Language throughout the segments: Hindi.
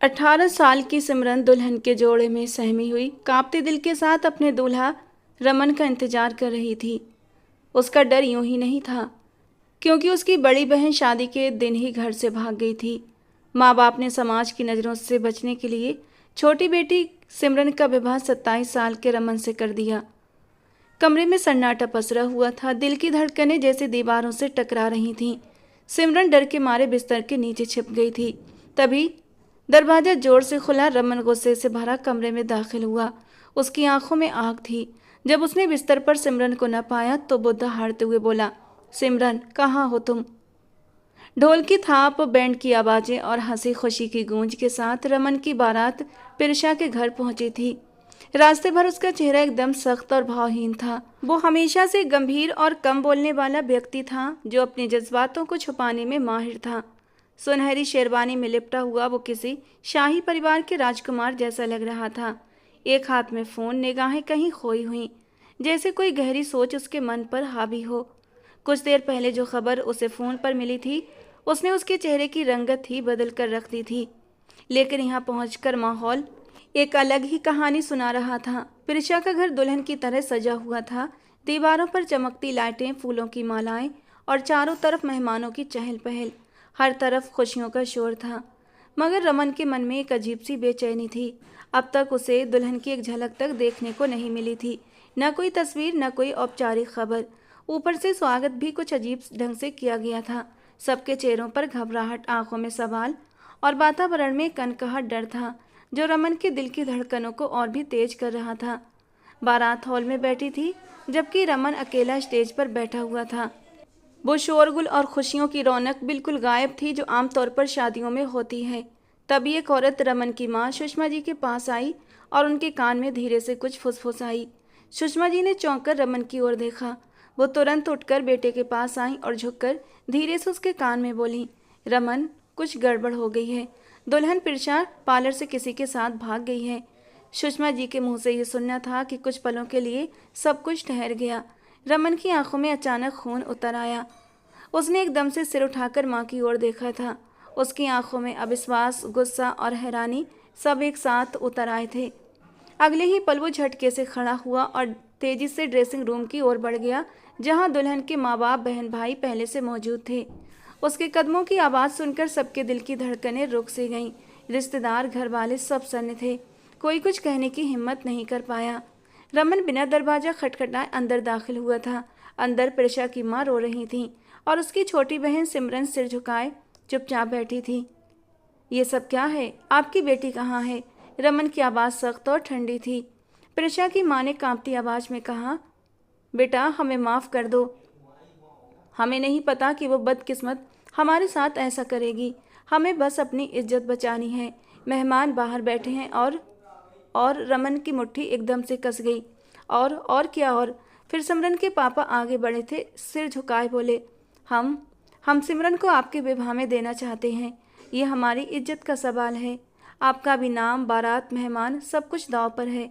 18 साल की सिमरन दुल्हन के जोड़े में सहमी हुई कांपते दिल के साथ अपने दूल्हा रमन का इंतजार कर रही थी। उसका डर यूं ही नहीं था, क्योंकि उसकी बड़ी बहन शादी के दिन ही घर से भाग गई थी। माँ बाप ने समाज की नज़रों से बचने के लिए छोटी बेटी सिमरन का विवाह 27 साल के रमन से कर दिया। कमरे में सन्नाटा पसरा हुआ था। दिल की धड़कनें जैसे दीवारों से टकरा रही थीं। सिमरन डर के मारे बिस्तर के नीचे छिप गई थी। तभी दरवाजा जोर से खुला। रमन गुस्से से भरा कमरे में दाखिल हुआ। उसकी आंखों में आग थी। जब उसने बिस्तर पर सिमरन को न पाया तो वो दहाड़ते हुए बोला, सिमरन कहाँ हो तुम? ढोल की थाप, बैंड की आवाज़ें और हंसी खुशी की गूंज के साथ रमन की बारात पिरशा के घर पहुंची थी। रास्ते भर उसका चेहरा एकदम सख्त और भावहीन था। वो हमेशा से गंभीर और कम बोलने वाला व्यक्ति था, जो अपने जज्बातों को छुपाने में माहिर था। सुनहरी शेरवानी में लिपटा हुआ वो किसी शाही परिवार के राजकुमार जैसा लग रहा था। एक हाथ में फ़ोन, निगाहें कहीं खोई हुई, जैसे कोई गहरी सोच उसके मन पर हावी हो। कुछ देर पहले जो खबर उसे फ़ोन पर मिली थी, उसने उसके चेहरे की रंगत ही बदल कर रख दी थी। लेकिन यहाँ पहुंचकर माहौल एक अलग ही कहानी सुना रहा था। प्रिशा का घर दुल्हन की तरह सजा हुआ था। दीवारों पर चमकती लाइटें, फूलों की मालाएं और चारों तरफ मेहमानों की चहल पहल। हर तरफ खुशियों का शोर था। मगर रमन के मन में एक अजीब सी बेचैनी थी। अब तक उसे दुल्हन की एक झलक तक देखने को नहीं मिली थी। न कोई तस्वीर, न कोई औपचारिक खबर। ऊपर से स्वागत भी कुछ अजीब ढंग से किया गया था। सबके चेहरों पर घबराहट, आंखों में सवाल और वातावरण में कनकहट डर था, जो रमन के दिल की धड़कनों को और भी तेज कर रहा था। बारात हॉल में बैठी थी, जबकि रमन अकेला स्टेज पर बैठा हुआ था। वो शोरगुल और खुशियों की रौनक बिल्कुल गायब थी, जो आमतौर पर शादियों में होती है। तभी एक औरत रमन की माँ सुषमा जी के पास आई और उनके कान में धीरे से कुछ फुसफुसाई। सुषमा जी ने चौंक कर रमन की ओर देखा। वो तुरंत उठकर बेटे के पास आई और झुककर धीरे से उसके कान में बोली, रमन, कुछ गड़बड़ हो गई है। दुल्हन पिरशा पार्लर से किसी के साथ भाग गई है। सुषमा जी के मुंह से ये सुनना था कि कुछ पलों के लिए सब कुछ ठहर गया। रमन की आंखों में अचानक खून उतर आया। उसने एकदम से सिर उठाकर माँ की ओर देखा था। उसकी आंखों में अविश्वास, गुस्सा और हैरानी सब एक साथ उतर आए थे। अगले ही पल वो झटके से खड़ा हुआ और तेजी से ड्रेसिंग रूम की ओर बढ़ गया, जहाँ दुल्हन के माँ बाप, बहन भाई पहले से मौजूद थे। उसके कदमों की आवाज़ सुनकर सबके दिल की धड़कनें रुक सी गईं। रिश्तेदार, घर वाले सब सन्न थे। कोई कुछ कहने की हिम्मत नहीं कर पाया। रमन बिना दरवाज़ा खटखटाए अंदर दाखिल हुआ था। अंदर प्रिशा की माँ रो रही थी और उसकी छोटी बहन सिमरन सिर झुकाए चुपचाप बैठी थी। ये सब क्या है? आपकी बेटी कहाँ है? रमन की आवाज़ सख्त और ठंडी थी। प्रिशा की माँ ने कांपती आवाज़ में कहा, बेटा, हमें माफ़ कर दो। हमें नहीं पता कि वो बदकिस्मत हमारे साथ ऐसा करेगी। हमें बस अपनी इज्जत बचानी है। मेहमान बाहर बैठे हैं। और रमन की मुट्ठी एकदम से कस गई। और क्या? और फिर सिमरन के पापा आगे बढ़े थे, सिर झुकाए बोले, हम सिमरन को आपके विवाह में देना चाहते हैं। ये हमारी इज्जत का सवाल है। आपका भी नाम, बारात, मेहमान सब कुछ दांव पर है।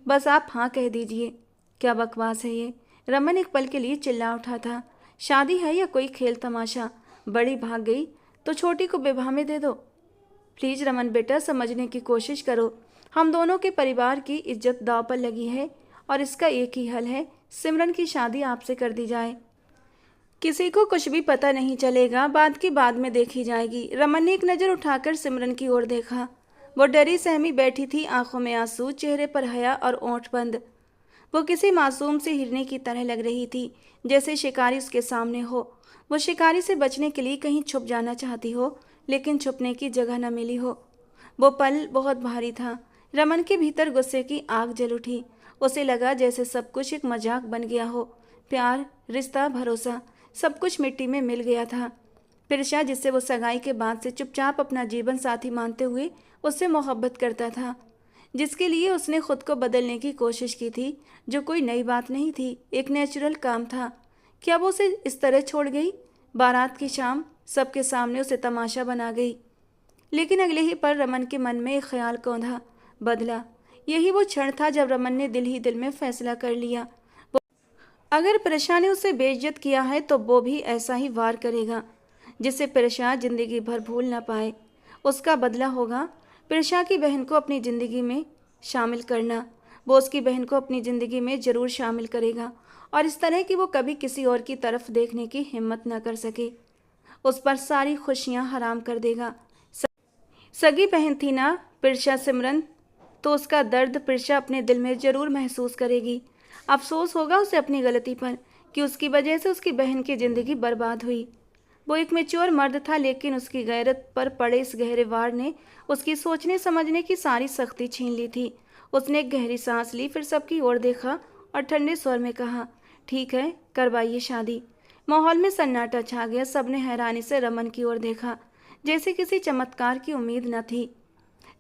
बस आप हाँ कह दीजिए। क्या बकवास है ये? रमन एक पल के लिए चिल्ला उठा था। शादी है या कोई खेल तमाशा? बड़ी भाग गई तो छोटी को विवाह में दे दो। प्लीज़ रमन बेटा, समझने की कोशिश करो। हम दोनों के परिवार की इज्जत दांव पर लगी है और इसका एक ही हल है, सिमरन की शादी आपसे कर दी जाए। किसी को कुछ भी पता नहीं चलेगा, बात की बाद में देखी जाएगी। रमन ने एक नज़र उठाकर सिमरन की ओर देखा। वो डरी सहमी बैठी थी, आंखों में आंसू, चेहरे पर हया और ओंठ बंद। वो किसी मासूम से हिरनी की तरह लग रही थी, जैसे शिकारी उसके सामने हो। वो शिकारी से बचने के लिए कहीं छुप जाना चाहती हो, लेकिन छुपने की जगह न मिली हो। वो पल बहुत भारी था। रमन के भीतर गुस्से की आग जल उठी। उसे लगा जैसे सब कुछ एक मजाक बन गया हो। प्यार, रिश्ता, भरोसा सब कुछ मिट्टी में मिल गया था। पिरशा, जिससे वो सगाई के बाद से चुपचाप अपना जीवन साथी मानते हुए उससे मोहब्बत करता था, जिसके लिए उसने खुद को बदलने की कोशिश की थी, जो कोई नई बात नहीं थी, एक नेचुरल काम था। क्या वो उसे इस तरह छोड़ गई? बारात की शाम सबके सामने उसे तमाशा बना गई। लेकिन अगले ही पल रमन के मन में एक ख्याल कौंधा बदला। यही वो क्षण था जब रमन ने दिल ही दिल में फैसला कर लिया, अगर प्रिशा ने उसे बेइज्जत किया है तो वो भी ऐसा ही वार करेगा, जिससे प्रिशा जिंदगी भर भूल ना पाए। उसका बदला होगा। प्रिशा की बहन को अपनी ज़िंदगी में शामिल करना। वो उसकी बहन को अपनी ज़िंदगी में ज़रूर शामिल करेगा और इस तरह कि वो कभी किसी और की तरफ देखने की हिम्मत न कर सके। उस पर सारी खुशियाँ हराम कर देगा। सगी बहन थी ना प्रिशा सिमरन, तो उसका दर्द प्रिशा अपने दिल में ज़रूर महसूस करेगी। अफसोस होगा उसे अपनी गलती पर कि उसकी वजह से उसकी बहन की ज़िंदगी बर्बाद हुई। वो एक मैच्योर मर्द था, लेकिन उसकी गैरत पर पड़े इस गहरे वार ने उसकी सोचने समझने की सारी सख्ती छीन ली थी। उसने एक गहरी सांस ली, फिर सबकी ओर देखा और ठंडे स्वर में कहा, ठीक है, करवाइए शादी। माहौल में सन्नाटा छा गया। सबने हैरानी से रमन की ओर देखा, जैसे किसी चमत्कार की उम्मीद न थी।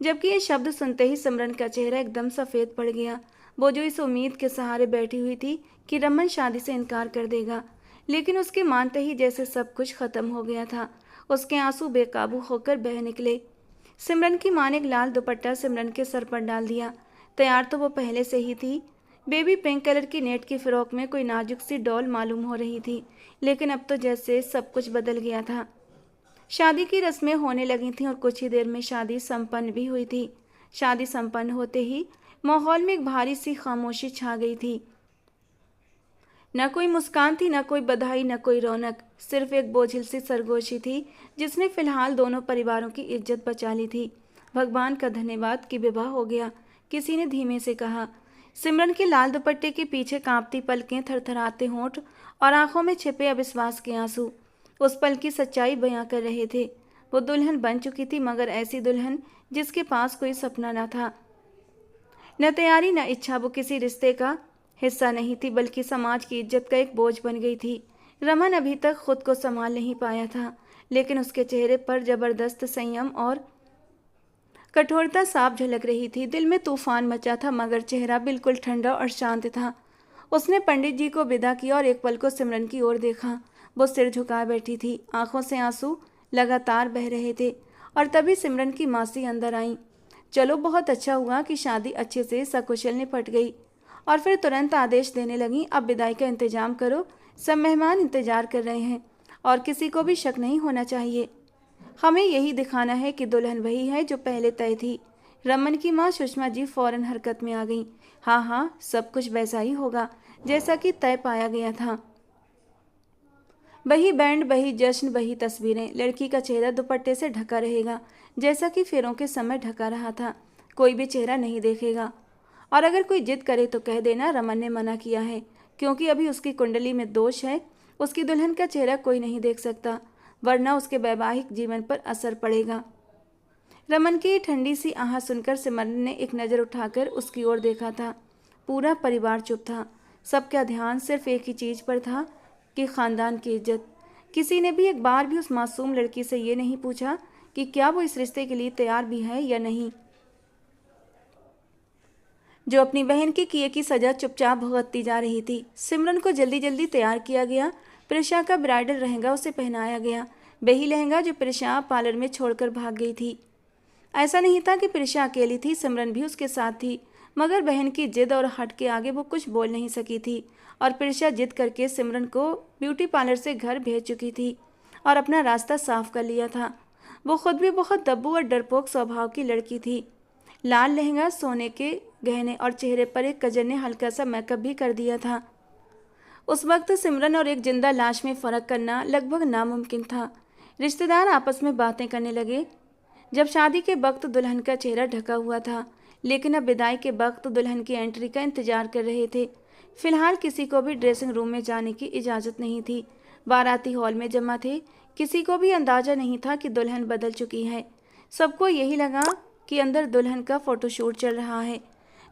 जबकि ये शब्द सुनते ही सिमरन का चेहरा एकदम सफ़ेद पड़ गया। वो जो इस उम्मीद के सहारे बैठी हुई थी कि रमन शादी से इनकार कर देगा, लेकिन उसके मानते ही जैसे सब कुछ खत्म हो गया था। उसके आंसू बेकाबू होकर बह निकले। सिमरन की मां ने एक लाल दुपट्टा सिमरन के सर पर डाल दिया। तैयार तो वो पहले से ही थी। बेबी पिंक कलर की नेट की फ्रॉक में कोई नाजुक सी डॉल मालूम हो रही थी, लेकिन अब तो जैसे सब कुछ बदल गया था। शादी की रस्में होने लगी थीं और कुछ ही देर में शादी संपन्न भी हुई थी। शादी संपन्न होते ही माहौल में एक भारी सी खामोशी छा गई थी। न कोई मुस्कान थी, न कोई बधाई, न कोई रौनक। सिर्फ एक बोझिल सी सरगोशी थी जिसने फिलहाल दोनों परिवारों की इज्जत बचा ली थी। भगवान का धन्यवाद कि विवाह हो गया, किसी ने धीमे से कहा। सिमरन के लाल दुपट्टे के पीछे कांपती पलकें, थरथराते होंठ और आंखों में छिपे अविश्वास के आंसू उस पल की सच्चाई बयां कर रहे थे। वो दुल्हन बन चुकी थी, मगर ऐसी दुल्हन जिसके पास कोई सपना न था, न तैयारी, न इच्छा। वो किसी रिश्ते का हिस्सा नहीं थी, बल्कि समाज की इज्जत का एक बोझ बन गई थी। रमन अभी तक खुद को संभाल नहीं पाया था, लेकिन उसके चेहरे पर जबरदस्त संयम और कठोरता साफ झलक रही थी। दिल में तूफान मचा था, मगर चेहरा बिल्कुल ठंडा और शांत था। उसने पंडित जी को विदा किया और एक पल को सिमरन की ओर देखा। वो सिर झुकाए बैठी थी, आंखों से आंसू लगातार बह रहे थे। और तभी सिमरन की मासी अंदर आई। चलो, बहुत अच्छा हुआ कि शादी अच्छे से सकुशल निपट गई। और फिर तुरंत आदेश देने लगी, अब विदाई का इंतजाम करो, सब मेहमान इंतजार कर रहे हैं और किसी को भी शक नहीं होना चाहिए। हमें यही दिखाना है कि दुल्हन वही है जो पहले तय थी। रमन की माँ सुषमा जी फौरन हरकत में आ गईं। हाँ हाँ, सब कुछ वैसा ही होगा जैसा कि तय पाया गया था। वही बैंड, वही जश्न, वही तस्वीरें। लड़की का चेहरा दुपट्टे से ढका रहेगा, जैसा कि फेरों के समय ढका रहा था। कोई भी चेहरा नहीं देखेगा। और अगर कोई जिद करे तो कह देना रमन ने मना किया है, क्योंकि अभी उसकी कुंडली में दोष है। उसकी दुल्हन का चेहरा कोई नहीं देख सकता, वरना उसके वैवाहिक जीवन पर असर पड़ेगा। रमन की ठंडी सी आह सुनकर सिमरन ने एक नज़र उठाकर उसकी ओर देखा था। पूरा परिवार चुप था। सबका ध्यान सिर्फ एक ही चीज़ पर था कि खानदान की इज्जत। किसी ने भी एक बार भी उस मासूम लड़की से ये नहीं पूछा कि क्या वो इस रिश्ते के लिए तैयार भी है या नहीं, जो अपनी बहन के किए की सज़ा चुपचाप भुगतती जा रही थी। सिमरन को जल्दी जल्दी तैयार किया गया। प्रिशा का ब्राइडल लहंगा उसे पहनाया गया, वही लहंगा जो प्रिशा पार्लर में छोड़कर भाग गई थी। ऐसा नहीं था कि प्रिशा अकेली थी, सिमरन भी उसके साथ थी, मगर बहन की जिद और हट के आगे वो कुछ बोल नहीं सकी थी। और प्रिशा जिद करके सिमरन को ब्यूटी पार्लर से घर भेज चुकी थी और अपना रास्ता साफ कर लिया था। वो खुद भी बहुत दब्बू और डरपोक स्वभाव की लड़की थी। लाल लहंगा, सोने के गहने और चेहरे पर एक कजर ने हल्का सा मेकअप भी कर दिया था। उस वक्त सिमरन और एक जिंदा लाश में फ़र्क करना लगभग नामुमकिन था। रिश्तेदार आपस में बातें करने लगे। जब शादी के वक्त दुल्हन का चेहरा ढका हुआ था, लेकिन अब विदाई के वक्त दुल्हन की एंट्री का इंतजार कर रहे थे। फिलहाल किसी को भी ड्रेसिंग रूम में जाने की इजाज़त नहीं थी। बाराती हॉल में जमा थे। किसी को भी अंदाज़ा नहीं था कि दुल्हन बदल चुकी है। सबको यही लगा कि अंदर दुल्हन का फ़ोटोशूट चल रहा है।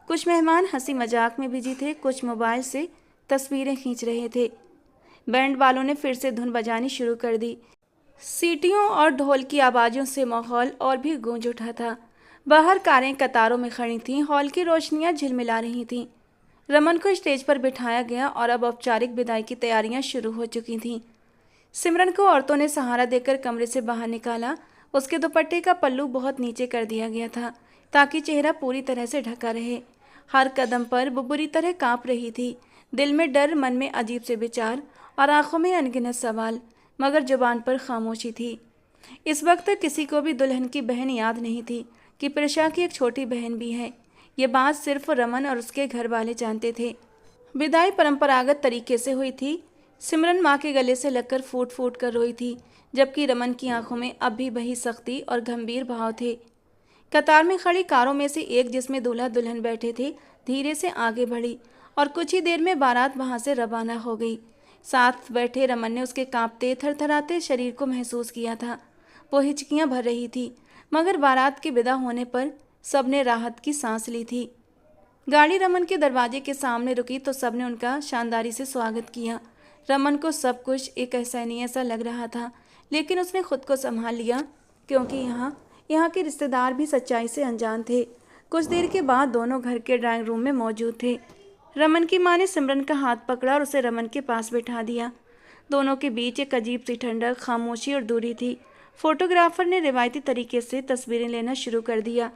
कुछ मेहमान हंसी मजाक में बिजी थे, कुछ मोबाइल से तस्वीरें खींच रहे थे। बैंड वालों ने फिर से धुन बजानी शुरू कर दी। सीटियों और ढोल की आवाज़ों से माहौल और भी गूंज उठा था। बाहर कारें कतारों में खड़ी थीं, हॉल की रोशनियां झिलमिला रही थीं। रमन को स्टेज पर बिठाया गया और अब औपचारिक विदाई की तैयारियां शुरू हो चुकी थीं। सिमरन को औरतों ने सहारा देकर कमरे से बाहर निकाला। उसके दुपट्टे का पल्लू बहुत नीचे कर दिया गया था, ताकि चेहरा पूरी तरह से ढका रहे। हर कदम पर वो बुरी तरह काँप रही थी। दिल में डर, मन में अजीब से विचार और आंखों में अनगिनत सवाल, मगर जुबान पर खामोशी थी। इस वक्त किसी को भी दुल्हन की बहन याद नहीं थी, कि प्रिशा की एक छोटी बहन भी है। ये बात सिर्फ रमन और उसके घर वाले जानते थे। विदाई परंपरागत तरीके से हुई थी। सिमरन माँ के गले से लगकर फूट फूट कर रोई थी, जबकि रमन की आंखों में अब भी वही सख्ती और गंभीर भाव थे। कतार में खड़ी कारों में से एक, जिसमें दूल्हा दुल्हन बैठे थे, धीरे से आगे बढ़ी और कुछ ही देर में बारात वहां से रवाना हो गई। साथ बैठे रमन ने उसके कांपते थरथराते शरीर को महसूस किया था। वो हिचकियां भर रही थी, मगर बारात के विदा होने पर सबने राहत की सांस ली थी। गाड़ी रमन के दरवाजे के सामने रुकी तो सबने उनका शानदारी से स्वागत किया। रमन को सब कुछ एक असहनीय सा लग रहा था, लेकिन उसने खुद को संभाल लिया, क्योंकि यहाँ के रिश्तेदार भी सच्चाई से अनजान थे। कुछ देर के बाद दोनों घर के ड्राइंग रूम में मौजूद थे। रमन की माँ ने सिमरन का हाथ पकड़ा और उसे रमन के पास बिठा दिया। दोनों के बीच एक अजीब सी ठंडक, खामोशी और दूरी थी। फोटोग्राफर ने रिवायती तरीके से तस्वीरें लेना शुरू कर दिया।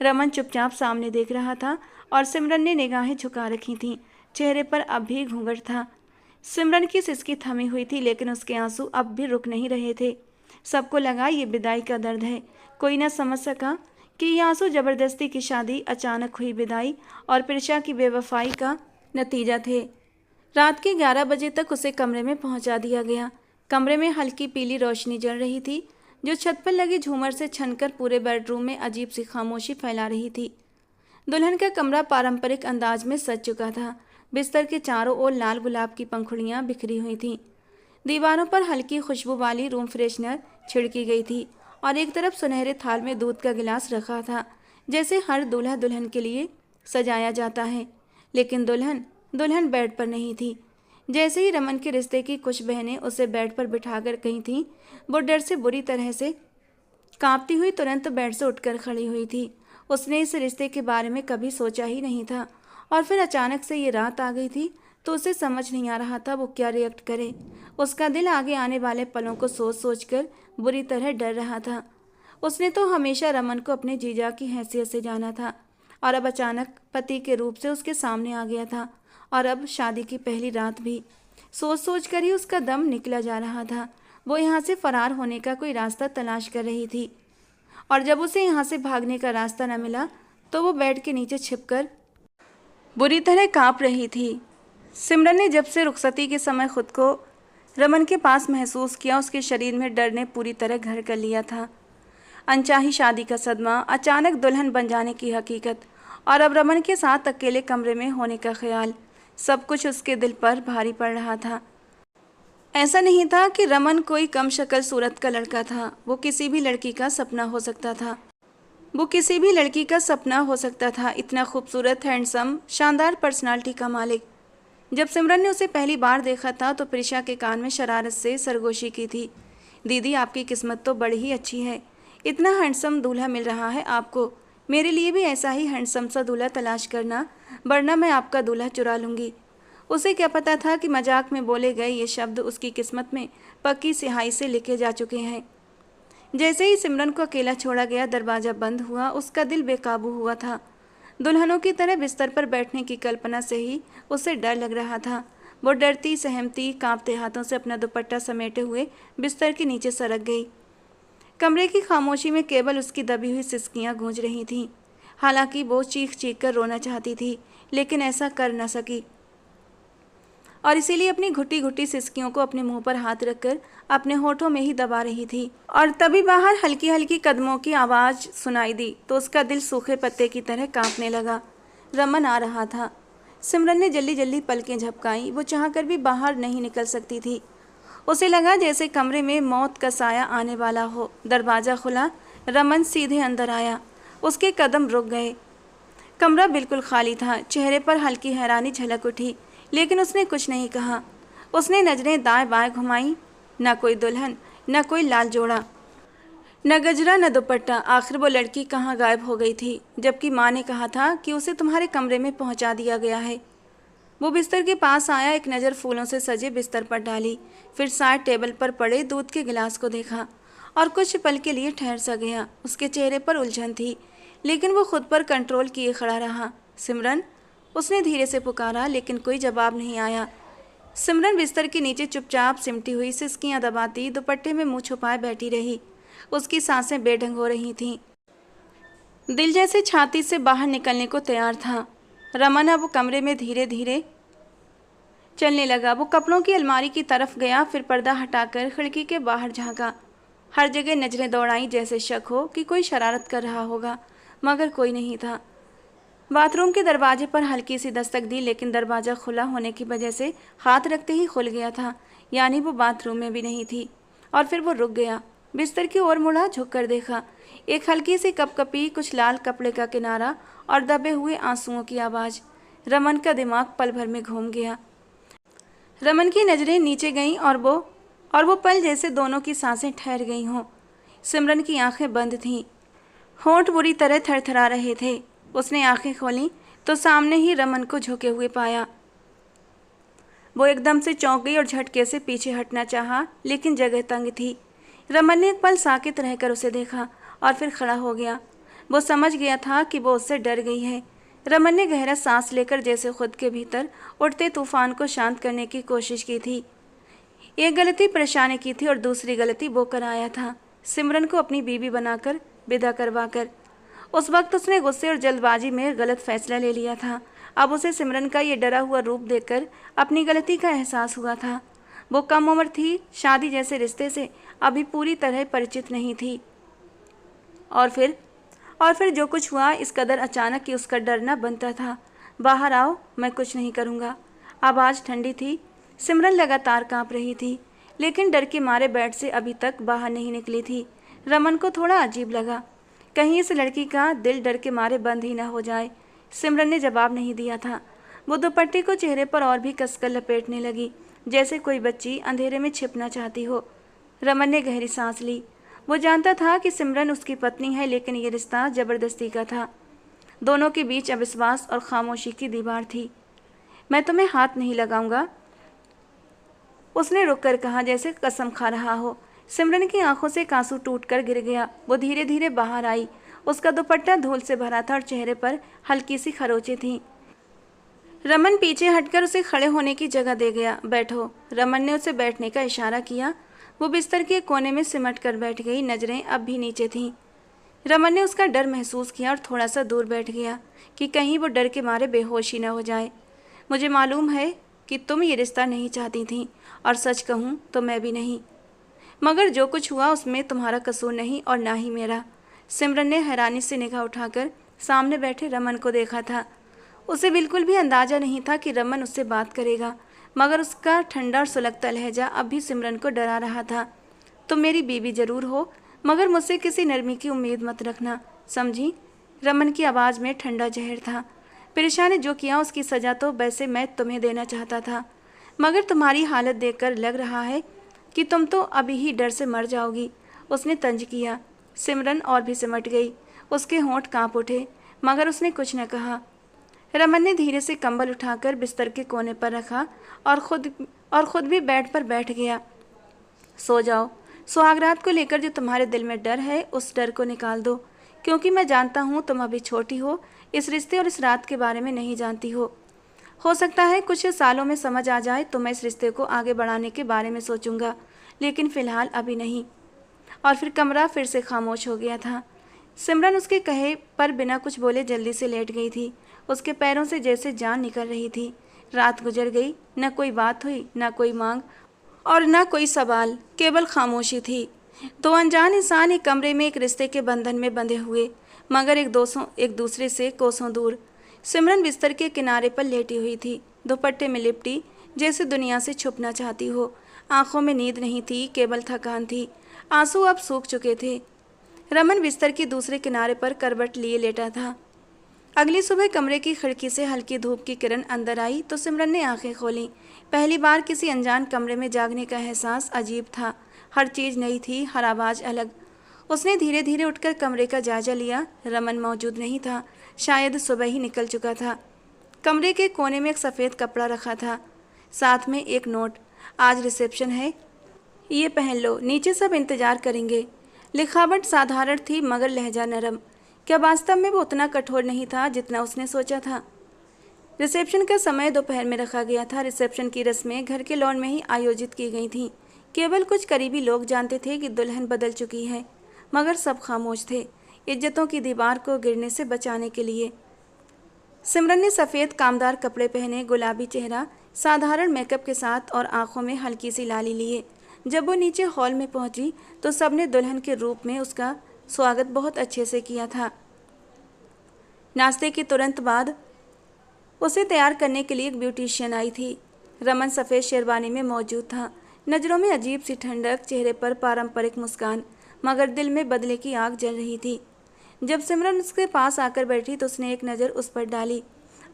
रमन चुपचाप सामने देख रहा था और सिमरन ने निगाहें झुका रखी थीं। चेहरे पर अब भी घूंघट था। सिमरन की सिसकी थमी हुई थी, लेकिन उसके आंसू अब भी रुक नहीं रहे थे। सबको लगा ये विदाई का दर्द है। कोई न समझ सका कि ये आंसू जबरदस्ती की शादी, अचानक हुई विदाई और प्रिशा की बेवफाई का नतीजा थे। रात के 11 बजे तक उसे कमरे में पहुंचा दिया गया। कमरे में हल्की पीली रोशनी जल रही थी, जो छत पर लगी झूमर से छनकर पूरे बेडरूम में अजीब सी खामोशी फैला रही थी। दुल्हन का कमरा पारंपरिक अंदाज में सज चुका था। बिस्तर के चारों ओर लाल गुलाब की पंखुड़ियां बिखरी हुई थीं। दीवारों पर हल्की खुशबू वाली रूम फ्रेशनर छिड़की गई थी और एक तरफ सुनहरे थाल में दूध का गिलास रखा था, जैसे हर दूल्हा दुल्हन के लिए सजाया जाता है। लेकिन दुल्हन बेड पर नहीं थी। जैसे ही रमन के रिश्ते की कुछ बहनें उसे बेड पर बिठाकर गई थीं, वो डर से बुरी तरह से कांपती हुई तुरंत बेड से उठकर खड़ी हुई थी। उसने इस रिश्ते के बारे में कभी सोचा ही नहीं था, और फिर अचानक से ये रात आ गई थी तो उसे समझ नहीं आ रहा था वो क्या रिएक्ट करे। उसका दिल आगे आने वाले पलों को सोच सोच कर बुरी तरह डर रहा था। उसने तो हमेशा रमन को अपने जीजा की हैसियत से जाना था, और अब अचानक पति के रूप से उसके सामने आ गया था, और अब शादी की पहली रात भी। सोच सोच कर ही उसका दम निकला जा रहा था। वो यहाँ से फरार होने का कोई रास्ता तलाश कर रही थी, और जब उसे यहाँ से भागने का रास्ता न मिला तो वो बेड के नीचे छिपकर बुरी तरह कांप रही थी। सिमरन ने जब से रुखसती के समय खुद को रमन के पास महसूस किया, उसके शरीर में डर ने पूरी तरह घर कर लिया था। अनचाही शादी का सदमा, अचानक दुल्हन बन जाने की हकीकत, और अब रमन के साथ अकेले कमरे में होने का ख्याल, सब कुछ उसके दिल पर भारी पड़ रहा था। ऐसा नहीं था कि रमन कोई कम शक्ल सूरत का लड़का था। वो किसी भी लड़की का सपना हो सकता था। इतना खूबसूरत, हैंडसम, शानदार पर्सनालिटी का मालिक। जब सिमरन ने उसे पहली बार देखा था तो प्रिशा के कान में शरारत से सरगोशी की थी। दीदी, आपकी किस्मत तो बड़ी ही अच्छी है। इतना हैंडसम दूल्हा मिल रहा है आपको। मेरे लिए भी ऐसा ही हैंडसम सा दूल्हा तलाश करना, वरना मैं आपका दूल्हा चुरा लूँगी। उसे क्या पता था कि मजाक में बोले गए ये शब्द उसकी किस्मत में पक्की स्याही से लिखे जा चुके हैं। जैसे ही सिमरन को अकेला छोड़ा गया, दरवाज़ा बंद हुआ। उसका दिल बेकाबू हुआ था। दुल्हनों की तरह बिस्तर पर बैठने की कल्पना से ही उसे डर लग रहा था। वो डरती सहमती कांपते हाथों से अपना दुपट्टा समेटे हुए बिस्तर के नीचे सरक गई। कमरे की खामोशी में केवल उसकी दबी हुई सिसकियां गूंज रही थीं। हालांकि वो चीख चीख कर रोना चाहती थी, लेकिन ऐसा कर न सकी, और इसीलिए अपनी घुटी घुटी सिसकियों को अपने मुंह पर हाथ रखकर अपने होठों में ही दबा रही थी। और तभी बाहर हल्की हल्की कदमों की आवाज़ सुनाई दी तो उसका दिल सूखे पत्ते की तरह कांपने लगा। रमन आ रहा था। सिमरन ने जल्दी जल्दी पलकें झपकाई। वो चाहकर भी बाहर नहीं निकल सकती थी। उसे लगा जैसे कमरे में मौत का साया आने वाला हो। दरवाज़ा खुला, रमन सीधे अंदर आया। उसके कदम रुक गए। कमरा बिल्कुल खाली था। चेहरे पर हल्की हैरानी झलक उठी, लेकिन उसने कुछ नहीं कहा। उसने नजरें दाएं बाएं घुमाई। न कोई दुल्हन, न कोई लाल जोड़ा, न गजरा, न दुपट्टा। आखिर वो लड़की कहाँ गायब हो गई थी, जबकि माँ ने कहा था कि उसे तुम्हारे कमरे में पहुँचा दिया गया है। वो बिस्तर के पास आया, एक नज़र फूलों से सजे बिस्तर पर डाली, फिर साइड टेबल पर पड़े दूध के गिलास को देखा और कुछ पल के लिए ठहर सा गया। उसके चेहरे पर उलझन थी, लेकिन वो खुद पर कंट्रोल किए खड़ा रहा। सिमरन, उसने धीरे से पुकारा, लेकिन कोई जवाब नहीं आया। सिमरन बिस्तर के नीचे चुपचाप सिमटी हुई सिसकियां दबाती दुपट्टे में मुंह छुपाए बैठी रही। उसकी सांसें बेढंग हो रही थीं। दिल जैसे छाती से बाहर निकलने को तैयार था। रमन अब कमरे में धीरे धीरे चलने लगा। वो कपड़ों की अलमारी की तरफ गया, फिर पर्दा हटाकर खिड़की के बाहर झांका। हर जगह नजरें दौड़ाई, जैसे शक हो कि कोई शरारत कर रहा होगा, मगर कोई नहीं था। बाथरूम के दरवाजे पर हल्की सी दस्तक दी, लेकिन दरवाज़ा खुला होने की वजह से हाथ रखते ही खुल गया था, यानी वो बाथरूम में भी नहीं थी। और फिर वो रुक गया, बिस्तर की ओर मुड़ा, झुक कर देखा। एक हल्की सी कपकपी, कुछ लाल कपड़े का किनारा और दबे हुए आंसुओं की आवाज़। रमन का दिमाग पल भर में घूम गया। रमन की नज़रें नीचे गईं और वो पल जैसे दोनों की सांसें ठहर गई हों। सिमरन की आंखें बंद थीं, होंठ बुरी तरह थरथरा रहे थे। उसने आंखें खोलीं तो सामने ही रमन को झुके हुए पाया। वो एकदम से चौंक गई और झटके से पीछे हटना चाहा, लेकिन जगह तंग थी। रमन ने एक पल साकित रहकर उसे देखा और फिर खड़ा हो गया। वो समझ गया था कि वो उससे डर गई है। रमन ने गहरा सांस लेकर जैसे खुद के भीतर उठते तूफान को शांत करने की कोशिश की थी। एक गलती परेशानी की थी और दूसरी गलती वो कराया था, सिमरन को अपनी बीवी बनाकर विदा करवाकर। उस वक्त उसने गुस्से और जल्दबाजी में गलत फैसला ले लिया था। अब उसे सिमरन का ये डरा हुआ रूप देखकर अपनी गलती का एहसास हुआ था। वो कम उम्र थी, शादी जैसे रिश्ते से अभी पूरी तरह परिचित नहीं थी। और फिर जो कुछ हुआ इस कदर अचानक कि उसका डरना बनता था। बाहर आओ, मैं कुछ नहीं करूँगा। आवाज़ ठंडी थी। सिमरन लगातार काँप रही थी, लेकिन डर के मारे बेड से अभी तक बाहर नहीं निकली थी। रमन को थोड़ा अजीब लगा, कहीं इस लड़की का दिल डर के मारे बंद ही ना हो जाए। सिमरन ने जवाब नहीं दिया था। वो दुपट्टे को चेहरे पर और भी कसकर लपेटने लगी, जैसे कोई बच्ची अंधेरे में छिपना चाहती हो। रमन ने गहरी सांस ली। वो जानता था कि सिमरन उसकी पत्नी है, लेकिन ये रिश्ता ज़बरदस्ती का था। दोनों के बीच अविश्वास और खामोशी की दीवार थी। मैं तुम्हें हाथ नहीं लगाऊंगा, उसने रुककर कहा, जैसे कसम खा रहा हो। सिमरन की आंखों से आंसू टूटकर गिर गया। वो धीरे धीरे बाहर आई। उसका दुपट्टा धूल से भरा था और चेहरे पर हल्की सी खरोंचें थीं। रमन पीछे हटकर उसे खड़े होने की जगह दे गया। बैठो। रमन ने उसे बैठने का इशारा किया। वो बिस्तर के कोने में सिमट कर बैठ गई, नजरें अब भी नीचे थीं। रमन ने उसका डर महसूस किया और थोड़ा सा दूर बैठ गया कि कहीं वो डर के मारे बेहोश ही न हो जाए। मुझे मालूम है कि तुम ये रिश्ता नहीं चाहती थीं, और सच कहूँ तो मैं भी नहीं, मगर जो कुछ हुआ उसमें तुम्हारा कसूर नहीं और ना ही मेरा। सिमरन ने हैरानी से निगाह उठाकर सामने बैठे रमन को देखा था। उसे बिल्कुल भी अंदाजा नहीं था कि रमन उससे बात करेगा, मगर उसका ठंडा और सुलगता लहजा अब भी सिमरन को डरा रहा था। तुम मेरी बीवी जरूर हो, मगर मुझसे किसी नरमी की उम्मीद मत रखना, समझी? रमन की आवाज़ में ठंडा जहर था। परेशान ने जो किया उसकी सज़ा तो वैसे मैं तुम्हें देना चाहता था, मगर तुम्हारी हालत देखकर लग रहा है कि तुम तो अभी ही डर से मर जाओगी, उसने तंज किया। सिमरन और भी सिमट गई। उसके होंठ कांप उठे, मगर उसने कुछ न कहा। रमन ने धीरे से कंबल उठाकर बिस्तर के कोने पर रखा और खुद भी बेड पर बैठ गया। सो जाओ। सुहागरात को लेकर जो तुम्हारे दिल में डर है, उस डर को निकाल दो, क्योंकि मैं जानता हूँ तुम अभी छोटी हो, इस रिश्ते और इस रात के बारे में नहीं जानती हो सकता है कुछ सालों में समझ आ जाए तो मैं इस रिश्ते को आगे बढ़ाने के बारे में सोचूंगा, लेकिन फ़िलहाल अभी नहीं। और फिर कमरा फिर से खामोश हो गया था। सिमरन उसके कहे पर बिना कुछ बोले जल्दी से लेट गई थी। उसके पैरों से जैसे जान निकल रही थी। रात गुजर गई, न कोई बात हुई, न कोई मांग और न कोई सवाल, केवल खामोशी थी। दो अनजान इंसान एक कमरे में एक रिश्ते के बंधन में बंधे हुए, मगर एक दूसरे से कोसों दूर। सिमरन बिस्तर के किनारे पर लेटी हुई थी, दुपट्टे में लिपटी, जैसे दुनिया से छुपना चाहती हो। आंखों में नींद नहीं थी, केवल थकान थी। आंसू अब सूख चुके थे। रमन बिस्तर के दूसरे किनारे पर करवट लिए लेटा था। अगली सुबह कमरे की खिड़की से हल्की धूप की किरण अंदर आई तो सिमरन ने आंखें खोलीं। पहली बार किसी अनजान कमरे में जागने का एहसास अजीब था। हर चीज़ नई थी, हर आवाज़ अलग। उसने धीरे धीरे उठकर कमरे का जायजा लिया। रमन मौजूद नहीं था, शायद सुबह ही निकल चुका था। कमरे के कोने में एक सफ़ेद कपड़ा रखा था, साथ में एक नोट। आज रिसेप्शन है, ये पहन लो, नीचे सब इंतज़ार करेंगे। लिखावट साधारण थी, मगर लहजा नरम। क्या वास्तव में वो उतना कठोर नहीं था जितना उसने सोचा था? रिसेप्शन का समय दोपहर में रखा गया था। रिसेप्शन की रस्में घर के लॉन में ही आयोजित की गई थीं। केवल कुछ करीबी लोग जानते थे कि दुल्हन बदल चुकी है, मगर सब खामोश थे। इज्जतों की दीवार को गिरने से बचाने के लिए। सिमरन ने सफ़ेद कामदार कपड़े पहने, गुलाबी चेहरा, साधारण मेकअप के साथ और आंखों में हल्की सी लाली लिए। जब वो नीचे हॉल में पहुंची तो सबने दुल्हन के रूप में उसका स्वागत बहुत अच्छे से किया था। नाश्ते के तुरंत बाद उसे तैयार करने के लिए एक ब्यूटिशियन आई थी। रमन सफ़ेद शेरवानी में मौजूद था, नज़रों में अजीब सी ठंडक, चेहरे पर पारंपरिक मुस्कान, मगर दिल में बदले की आग जल रही थी। जब सिमरन उसके पास आकर बैठी तो उसने एक नज़र उस पर डाली,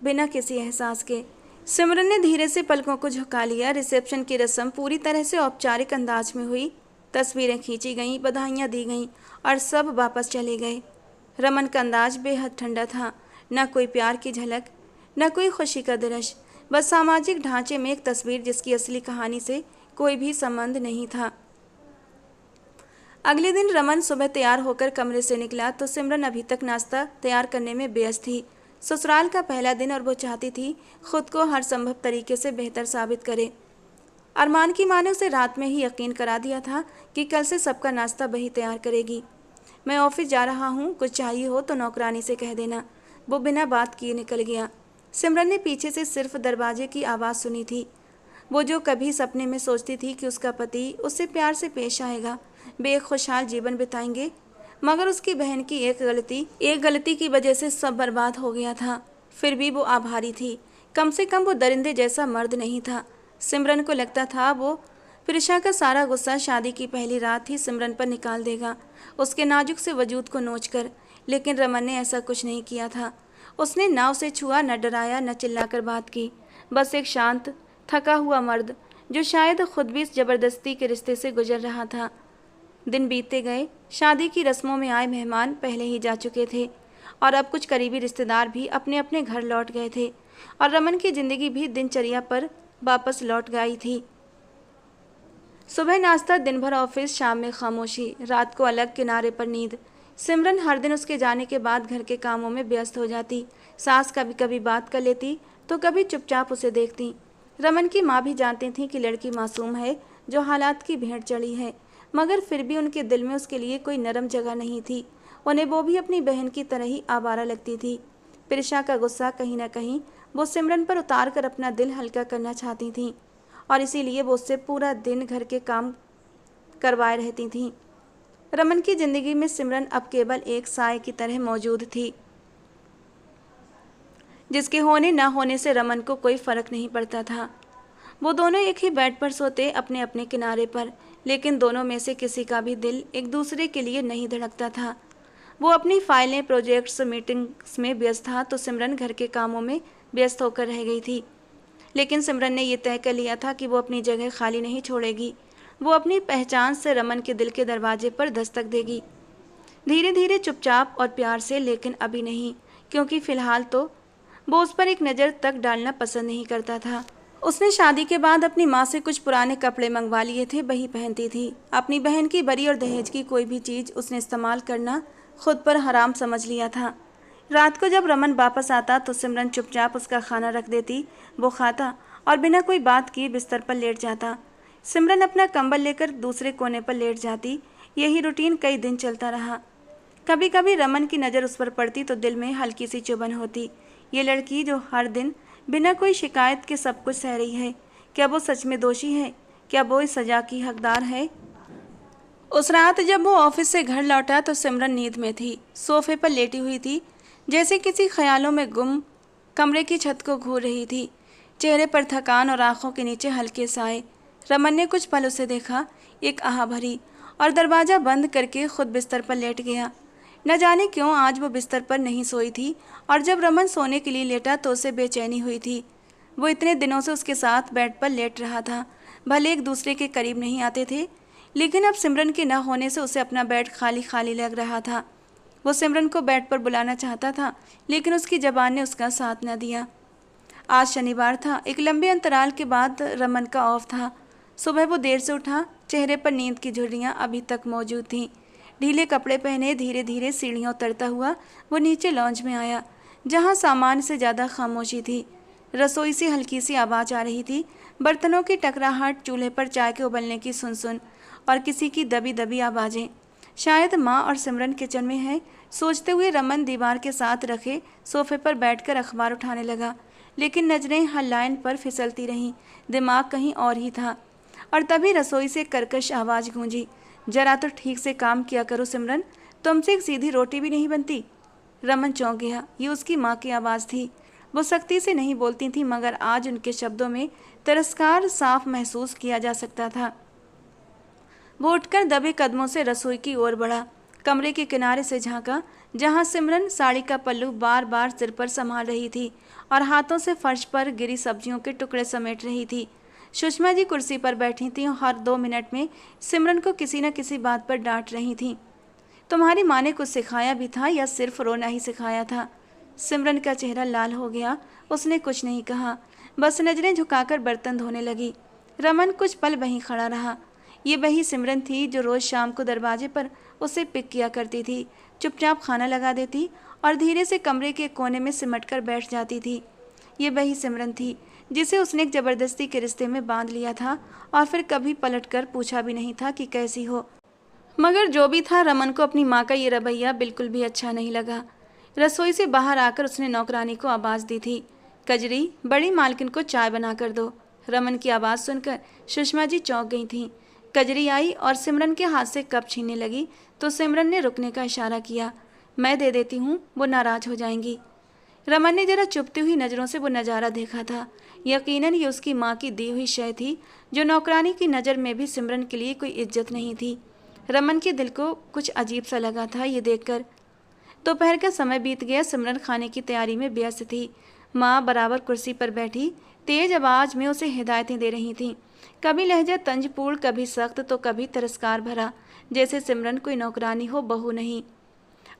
बिना किसी एहसास के। सिमरन ने धीरे से पलकों को झुका लिया। रिसेप्शन की रस्म पूरी तरह से औपचारिक अंदाज में हुई। तस्वीरें खींची गईं, बधाइयाँ दी गईं और सब वापस चले गए। रमन का अंदाज बेहद ठंडा था, न कोई प्यार की झलक, न कोई खुशी का दृश्य, बस सामाजिक ढांचे में एक तस्वीर जिसकी असली कहानी से कोई भी संबंध नहीं था। अगले दिन रमन सुबह तैयार होकर कमरे से निकला तो सिमरन अभी तक नाश्ता तैयार करने में व्यस्त थी। ससुराल का पहला दिन और वो चाहती थी खुद को हर संभव तरीके से बेहतर साबित करे। अरमान की माँ ने उसे रात में ही यकीन करा दिया था कि कल से सबका नाश्ता वही तैयार करेगी। मैं ऑफिस जा रहा हूँ, कुछ चाहिए हो तो नौकरानी से कह देना। वो बिना बात किए निकल गया। सिमरन ने पीछे से सिर्फ दरवाजे की आवाज़ सुनी थी। वो जो कभी सपने में सोचती थी कि उसका पति उससे प्यार से पेश आएगा, वे एक खुशहाल जीवन बिताएंगे, मगर उसकी बहन की एक गलती की वजह से सब बर्बाद हो गया था। फिर भी वो आभारी थी, कम से कम वो दरिंदे जैसा मर्द नहीं था। सिमरन को लगता था वो प्रिशा का सारा गुस्सा शादी की पहली रात ही सिमरन पर निकाल देगा, उसके नाजुक से वजूद को नोचकर। लेकिन रमन ने ऐसा कुछ नहीं किया था। उसने ना उसे छुआ, न डराया, न चिल्लाकर बात की। बस एक शांत, थका हुआ मर्द जो शायद खुद भी इस जबरदस्ती के रिश्ते से गुजर रहा था। दिन बीतते गए। शादी की रस्मों में आए मेहमान पहले ही जा चुके थे और अब कुछ करीबी रिश्तेदार भी अपने अपने घर लौट गए थे और रमन की जिंदगी भी दिनचर्या पर वापस लौट गई थी। सुबह नाश्ता, दिन भर ऑफिस, शाम में खामोशी, रात को अलग किनारे पर नींद। सिमरन हर दिन उसके जाने के बाद घर के कामों में व्यस्त हो जाती। सास कभी कभी बात कर लेती तो कभी चुपचाप उसे देखती। रमन की माँ भी जानती थी कि लड़की मासूम है जो हालात की भेंट चढ़ी है, मगर फिर भी उनके दिल में उसके लिए कोई नरम जगह नहीं थी। उन्हें वो भी अपनी बहन की तरह ही आवारा लगती थी। प्रिशा का गुस्सा कहीं ना कहीं वो सिमरन पर उतार कर अपना दिल हल्का करना चाहती थी और इसीलिए वो उससे पूरा दिन घर के काम करवाए रहती थी। रमन की जिंदगी में सिमरन अब केवल एक साय की तरह मौजूद थी, जिसके होने ना होने से रमन को कोई फर्क नहीं पड़ता था। वो दोनों एक ही बेड पर सोते, अपने अपने किनारे पर, लेकिन दोनों में से किसी का भी दिल एक दूसरे के लिए नहीं धड़कता था। वो अपनी फाइलें, प्रोजेक्ट्स, मीटिंग्स में व्यस्त था तो सिमरन घर के कामों में व्यस्त होकर रह गई थी। लेकिन सिमरन ने यह तय कर लिया था कि वो अपनी जगह खाली नहीं छोड़ेगी। वो अपनी पहचान से रमन के दिल के दरवाजे पर दस्तक देगी, धीरे धीरे, चुपचाप और प्यार से। लेकिन अभी नहीं, क्योंकि फ़िलहाल तो वो उस पर एक नज़र तक डालना पसंद नहीं करता था। उसने शादी के बाद अपनी माँ से कुछ पुराने कपड़े मंगवा लिए थे, वही पहनती थी। अपनी बहन की बरी और दहेज की कोई भी चीज़ उसने इस्तेमाल करना खुद पर हराम समझ लिया था। रात को जब रमन वापस आता तो सिमरन चुपचाप उसका खाना रख देती। वो खाता और बिना कोई बात किए बिस्तर पर लेट जाता। सिमरन अपना कंबल लेकर दूसरे कोने पर लेट जाती। यही रूटीन कई दिन चलता रहा। कभी कभी रमन की नज़र उस पर पड़ती तो दिल में हल्की सी चुभन होती। ये लड़की जो हर दिन बिना कोई शिकायत के सब कुछ सह रही है, क्या वो सच में दोषी है? क्या वो इस सज़ा की हकदार है? उस रात जब वो ऑफिस से घर लौटा तो सिमरन नींद में थी, सोफे पर लेटी हुई थी, जैसे किसी ख्यालों में गुम, कमरे की छत को घूर रही थी। चेहरे पर थकान और आंखों के नीचे हल्के साए। रमन ने कुछ पल उसे देखा, एक आह भरी, और दरवाज़ा बंद करके खुद बिस्तर पर लेट गया। न जाने क्यों आज वो बिस्तर पर नहीं सोई थी और जब रमन सोने के लिए लेटा तो उसे बेचैनी हुई थी। वो इतने दिनों से उसके साथ बेड पर लेट रहा था, भले एक दूसरे के करीब नहीं आते थे, लेकिन अब सिमरन के न होने से उसे अपना बेड खाली खाली लग रहा था। वो सिमरन को बेड पर बुलाना चाहता था, लेकिन उसकी ज़बान ने उसका साथ न दिया। आज शनिवार था, एक लंबे अंतराल के बाद रमन का ऑफ था। सुबह वो देर से उठा, चेहरे पर नींद की झुर्रियाँ अभी तक मौजूद थीं। ढीले कपड़े पहने धीरे धीरे सीढ़ियाँ उतरता हुआ वो नीचे लॉन्ज में आया, जहाँ सामान्य से ज़्यादा खामोशी थी। रसोई से हल्की सी आवाज़ आ रही थी, बर्तनों की टकराहट, चूल्हे पर चाय के उबलने की सुन और किसी की दबी दबी आवाज़ें। शायद माँ और सिमरन किचन में है सोचते हुए रमन दीवार के साथ रखे सोफे पर बैठकर अखबार उठाने लगा, लेकिन नजरें हर लाइन पर फिसलती रहीं, दिमाग कहीं और ही था। और तभी रसोई से कर्कश आवाज़ गूंजी, जरा तो ठीक से काम किया करो सिमरन, तुमसे एक सीधी रोटी भी नहीं बनती। रमन चौंक गया। ये उसकी माँ की आवाज़ थी। वो सख्ती से नहीं बोलती थी, मगर आज उनके शब्दों में तिरस्कार साफ महसूस किया जा सकता था। वो उठकर दबे कदमों से रसोई की ओर बढ़ा, कमरे के किनारे से झांका जहां सिमरन साड़ी का पल्लू बार बार सिर पर संभाल रही थी और हाथों से फर्श पर गिरी सब्जियों के टुकड़े समेट रही थी। सुषमा जी कुर्सी पर बैठी थीं और हर 2 मिनट में सिमरन को किसी न किसी बात पर डांट रही थीं। तुम्हारी माँ ने कुछ सिखाया भी था या सिर्फ रोना ही सिखाया था? सिमरन का चेहरा लाल हो गया। उसने कुछ नहीं कहा, बस नजरें झुकाकर बर्तन धोने लगी। रमन कुछ पल वहीं खड़ा रहा। ये वही सिमरन थी जो रोज़ शाम को दरवाजे पर उसे पिक किया करती थी, चुपचाप खाना लगा देती और धीरे से कमरे के कोने में सिमट कर बैठ जाती थी। ये वही सिमरन थी जिसे उसने एक ज़बरदस्ती के रिश्ते में बांध लिया था और फिर कभी पलटकर पूछा भी नहीं था कि कैसी हो। मगर जो भी था, रमन को अपनी माँ का ये रवैया बिल्कुल भी अच्छा नहीं लगा। रसोई से बाहर आकर उसने नौकरानी को आवाज़ दी थी, कजरी, बड़ी मालकिन को चाय बना कर दो। रमन की आवाज़ सुनकर सुषमा जी चौंक गई थीं। कजरी आई और सिमरन के हाथ से कप छीनने लगी तो सिमरन ने रुकने का इशारा किया। मैं दे देती हूँ, वो नाराज हो जाएंगी। रमन ने जरा चुभती हुई नज़रों से वो नज़ारा देखा था। यकीनन ये उसकी माँ की दी हुई शय थी, जो नौकरानी की नज़र में भी सिमरन के लिए कोई इज्जत नहीं थी। रमन के दिल को कुछ अजीब सा लगा था ये देखकर। दोपहर का समय बीत गया। सिमरन खाने की तैयारी में व्यस्त थी। माँ बराबर कुर्सी पर बैठी तेज आवाज़ में उसे हिदायतें दे रही थीं। कभी लहजा तंजपूर्ण, कभी सख्त, तो कभी तिरस्कार भरा, जैसे सिमरन कोई नौकरानी हो, बहू नहीं।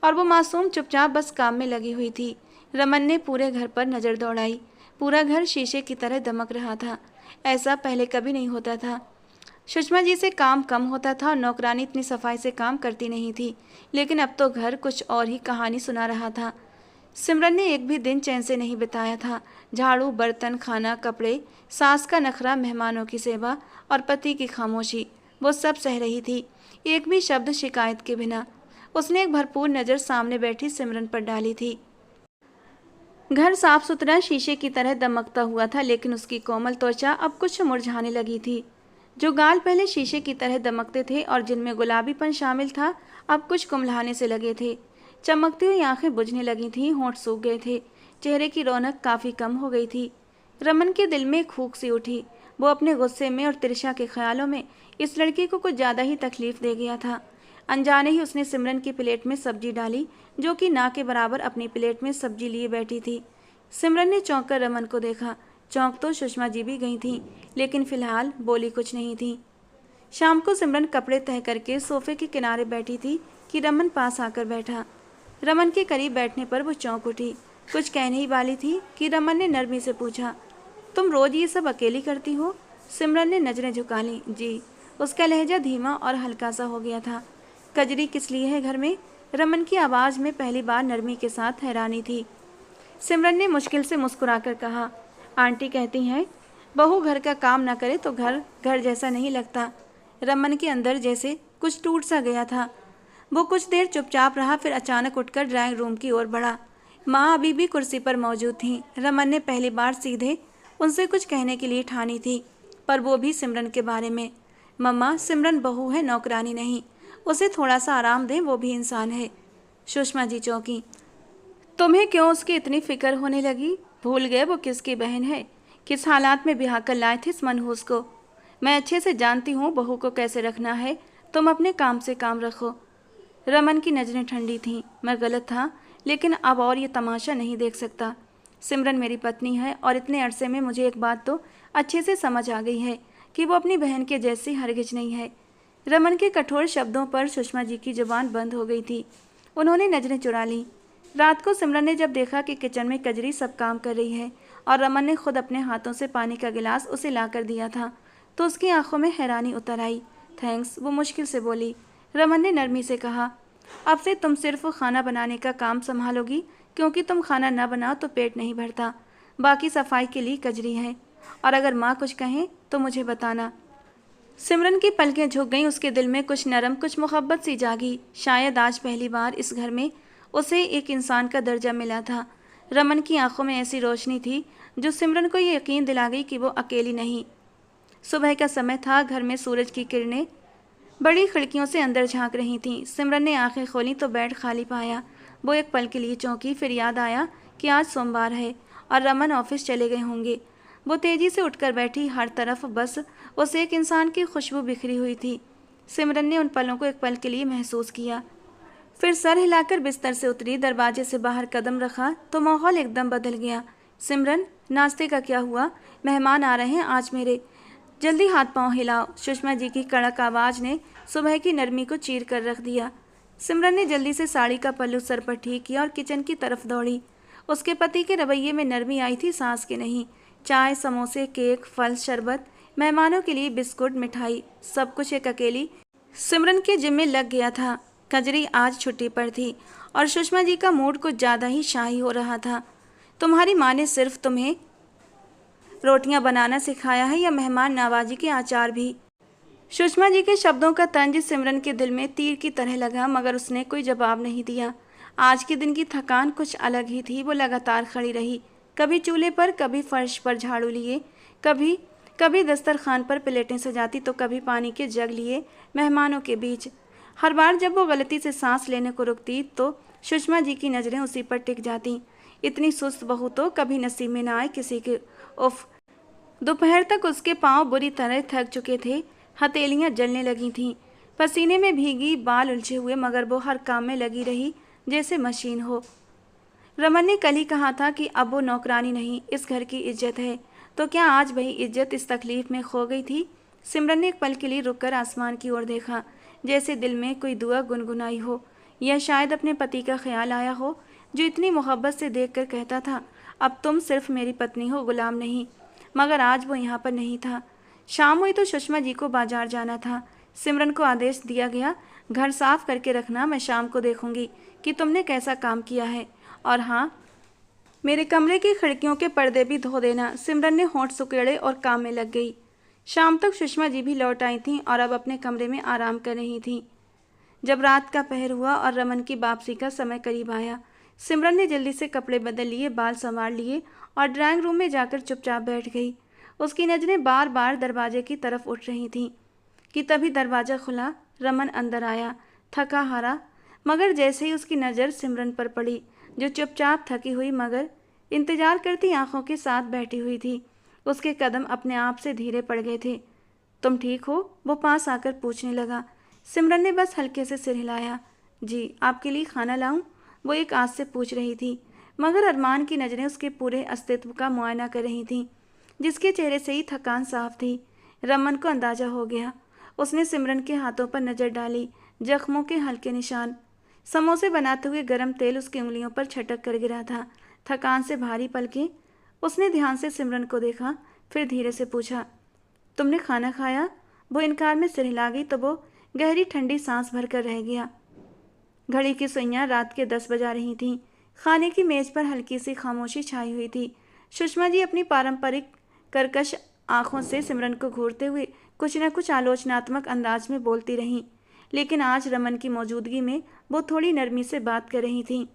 और वो मासूम चुपचाप बस काम में लगी हुई थी। रमन ने पूरे घर पर नज़र दौड़ाई। पूरा घर शीशे की तरह दमक रहा था। ऐसा पहले कभी नहीं होता था। सुषमा जी से काम कम होता था और नौकरानी इतनी सफाई से काम करती नहीं थी, लेकिन अब तो घर कुछ और ही कहानी सुना रहा था। सिमरन ने एक भी दिन चैन से नहीं बिताया था। झाड़ू, बर्तन, खाना, कपड़े, सास का नखरा, मेहमानों की सेवा और पति की खामोशी, वो सब सह रही थी, एक भी शब्द शिकायत के बिना। उसने एक भरपूर नज़र सामने बैठी सिमरन पर डाली थी। घर साफ सुथरा शीशे की तरह दमकता हुआ था, लेकिन उसकी कोमल त्वचा अब कुछ मुरझाने लगी थी। जो गाल पहले शीशे की तरह दमकते थे और जिनमें गुलाबीपन शामिल था, अब कुछ कुम्हलाने से लगे थे। चमकती हुई आंखें बुझने लगी थीं, होंठ सूख गए थे, चेहरे की रौनक काफ़ी कम हो गई थी। रमन के दिल में खूक सी उठी। वो अपने गुस्से में और तिरछा के ख्यालों में इस लड़की को कुछ ज़्यादा ही तकलीफ दे गया था। अनजाने ही उसने सिमरन की प्लेट में सब्जी डाली, जो कि ना के बराबर अपनी प्लेट में सब्जी लिए बैठी थी। सिमरन ने चौंक कर रमन को देखा। चौंक तो सुषमा जी भी गई थीं, लेकिन फिलहाल बोली कुछ नहीं थी। शाम को सिमरन कपड़े तह करके सोफे के किनारे बैठी थी कि रमन पास आकर बैठा। रमन के करीब बैठने पर वो चौंक उठी। कुछ कहने ही वाली थी कि रमन ने नरमी से पूछा, तुम रोज ये सब अकेली करती हो? सिमरन ने नजरें झुका ली। जी। उसका लहजा धीमा और हल्का सा हो गया था। कजरी किस लिए है घर में? रमन की आवाज़ में पहली बार नरमी के साथ हैरानी थी। सिमरन ने मुश्किल से मुस्कुराकर कहा, आंटी कहती हैं बहू घर का काम ना करे तो घर घर जैसा नहीं लगता। रमन के अंदर जैसे कुछ टूट सा गया था। वो कुछ देर चुपचाप रहा, फिर अचानक उठकर ड्राइंग रूम की ओर बढ़ा। माँ अभी भी कुर्सी पर मौजूद थीं। रमन ने पहली बार सीधे उनसे कुछ कहने के लिए ठानी थी, पर वो भी सिमरन के बारे में। मम्मा, सिमरन बहू है, नौकरानी नहीं। उसे थोड़ा सा आराम दें, वो भी इंसान है। सुषमा जी चौंकी। तुम्हें क्यों उसकी इतनी फिक्र होने लगी? भूल गए वो किसकी बहन है, किस हालात में ब्याह कर लाए थे इस मनहूस को। मैं अच्छे से जानती हूँ बहू को कैसे रखना है। तुम अपने काम से काम रखो। रमन की नज़रें ठंडी थीं। मैं गलत था, लेकिन अब और ये तमाशा नहीं देख सकता। सिमरन मेरी पत्नी है और इतने अरसे में मुझे एक बात तो अच्छे से समझ आ गई है कि वो अपनी बहन के जैसी हरगिज नहीं है। रमन के कठोर शब्दों पर सुषमा जी की जुबान बंद हो गई थी। उन्होंने नज़रें चुरा लीं। रात को सिमरन ने जब देखा कि किचन में कजरी सब काम कर रही है और रमन ने खुद अपने हाथों से पानी का गिलास उसे ला कर दिया था, तो उसकी आंखों में हैरानी उतर आई। थैंक्स, वो मुश्किल से बोली। रमन ने नरमी से कहा, अब से तुम सिर्फ खाना बनाने का काम संभालोगी, क्योंकि तुम खाना न बनाओ तो पेट नहीं भरता। बाकी सफाई के लिए कजरी है, और अगर माँ कुछ कहें तो मुझे बताना। सिमरन की पलकें झुक गईं। उसके दिल में कुछ नरम, कुछ मोहब्बत सी जागी। शायद आज पहली बार इस घर में उसे एक इंसान का दर्जा मिला था। रमन की आंखों में ऐसी रोशनी थी जो सिमरन को ये यकीन दिला गई कि वो अकेली नहीं। सुबह का समय था। घर में सूरज की किरणें बड़ी खिड़कियों से अंदर झांक रही थीं। सिमरन ने आंखें खोली तो बेड खाली पाया। वो एक पल के लिए चौंकी, फिर याद आया कि आज सोमवार है और रमन ऑफिस चले गए होंगे। वो तेजी से उठकर बैठी। हर तरफ बस उस एक इंसान की खुशबू बिखरी हुई थी। सिमरन ने उन पलों को एक पल के लिए महसूस किया, फिर सर हिलाकर बिस्तर से उतरी। दरवाजे से बाहर कदम रखा तो माहौल एकदम बदल गया। सिमरन, नाश्ते का क्या हुआ? मेहमान आ रहे हैं आज मेरे, जल्दी हाथ पांव हिलाओ। सुषमा जी की कड़क आवाज़ ने सुबह की नरमी को चीर कर रख दिया। सिमरन ने जल्दी से साड़ी का पल्लू सर पर ठीक किया और किचन की तरफ दौड़ी। उसके पति के रवैये में नरमी आई थी, सांस के नहीं। चाय, समोसे, केक, फल, शरबत, मेहमानों के लिए बिस्कुट, मिठाई, सब कुछ एक अकेली सिमरन के जिम्मे लग गया था। कजरी आज छुट्टी पर थी और सुषमा जी का मूड कुछ ज़्यादा ही शाही हो रहा था। तुम्हारी माँ ने सिर्फ तुम्हें रोटियां बनाना सिखाया है या मेहमान नवाजी के आचार भी? सुषमा जी के शब्दों का तंज सिमरन के दिल में तीर की तरह लगा, मगर उसने कोई जवाब नहीं दिया। आज के दिन की थकान कुछ अलग ही थी। वो लगातार खड़ी रही, कभी चूल्हे पर, कभी फर्श पर झाड़ू लिए, कभी कभी दस्तरखान पर प्लेटें सजाती तो कभी पानी के जग लिए मेहमानों के बीच। हर बार जब वो गलती से सांस लेने को रुकती तो सुषमा जी की नज़रें उसी पर टिक जाती। इतनी सुस्त बहू तो कभी नसीब में ना आए किसी के। उफ! दोपहर तक उसके पांव बुरी तरह थक चुके थे। हथेलियां जलने लगी थीं, पसीने में भीगी, बाल उलझे हुए, मगर वो हर काम में लगी रही जैसे मशीन हो। रमन ने कल ही कहा था कि अब वो नौकरानी नहीं, इस घर की इज्जत है। तो क्या आज वही इज्जत इस तकलीफ में खो गई थी? सिमरन ने एक पल के लिए रुककर आसमान की ओर देखा, जैसे दिल में कोई दुआ गुनगुनाई हो, या शायद अपने पति का ख्याल आया हो जो इतनी मोहब्बत से देखकर कहता था, अब तुम सिर्फ मेरी पत्नी हो, गुलाम नहीं। मगर आज वो यहाँ पर नहीं था। शाम हुई तो सुषमा जी को बाजार जाना था। सिमरन को आदेश दिया गया, घर साफ करके रखना, मैं शाम को देखूंगी कि तुमने कैसा काम किया है। और हाँ, मेरे कमरे की खिड़कियों के पर्दे भी धो देना। सिमरन ने होंठ सुकेड़े और काम में लग गई। शाम तक सुषमा जी भी लौट आई थीं और अब अपने कमरे में आराम कर रही थीं। जब रात का पहर हुआ और रमन की वापसी का समय करीब आया, सिमरन ने जल्दी से कपड़े बदल लिए, बाल संवार लिए और ड्राइंग रूम में जाकर चुपचाप बैठ गई। उसकी नज़रें बार बार दरवाजे की तरफ उठ रही थीं कि तभी दरवाज़ा खुला। रमन अंदर आया, थका हारा, मगर जैसे ही उसकी नज़र सिमरन पर पड़ी, जो चुपचाप थकी हुई मगर इंतजार करती आंखों के साथ बैठी हुई थी, उसके कदम अपने आप से धीरे पड़ गए थे। तुम ठीक हो? वो पास आकर पूछने लगा। सिमरन ने बस हल्के से सिर हिलाया। जी, आपके लिए खाना लाऊं? वो एक आस से पूछ रही थी, मगर अरमान की नज़रें उसके पूरे अस्तित्व का मुआयना कर रही थीं, जिसके चेहरे से ही थकान साफ थी। रमन को अंदाजा हो गया। उसने सिमरन के हाथों पर नज़र डाली, जख्मों के हल्के निशान। समोसे बनाते हुए गर्म तेल उसकी उंगलियों पर छटक कर गिरा था। थकान से भारी पलकें। उसने ध्यान से सिमरन को देखा, फिर धीरे से पूछा, तुमने खाना खाया? वो इनकार में सिर हिला गई तो वो गहरी ठंडी सांस भरकर रह गया। घड़ी की सुइयां रात के 10 बजा रही थीं। खाने की मेज पर हल्की सी खामोशी छाई हुई थी। सुषमा जी अपनी पारंपरिक कर्कश आंखों से सिमरन को घूरते हुए कुछ न कुछ आलोचनात्मक अंदाज में बोलती रहीं, लेकिन आज रमन की मौजूदगी में वो थोड़ी नरमी से बात कर रही थीं।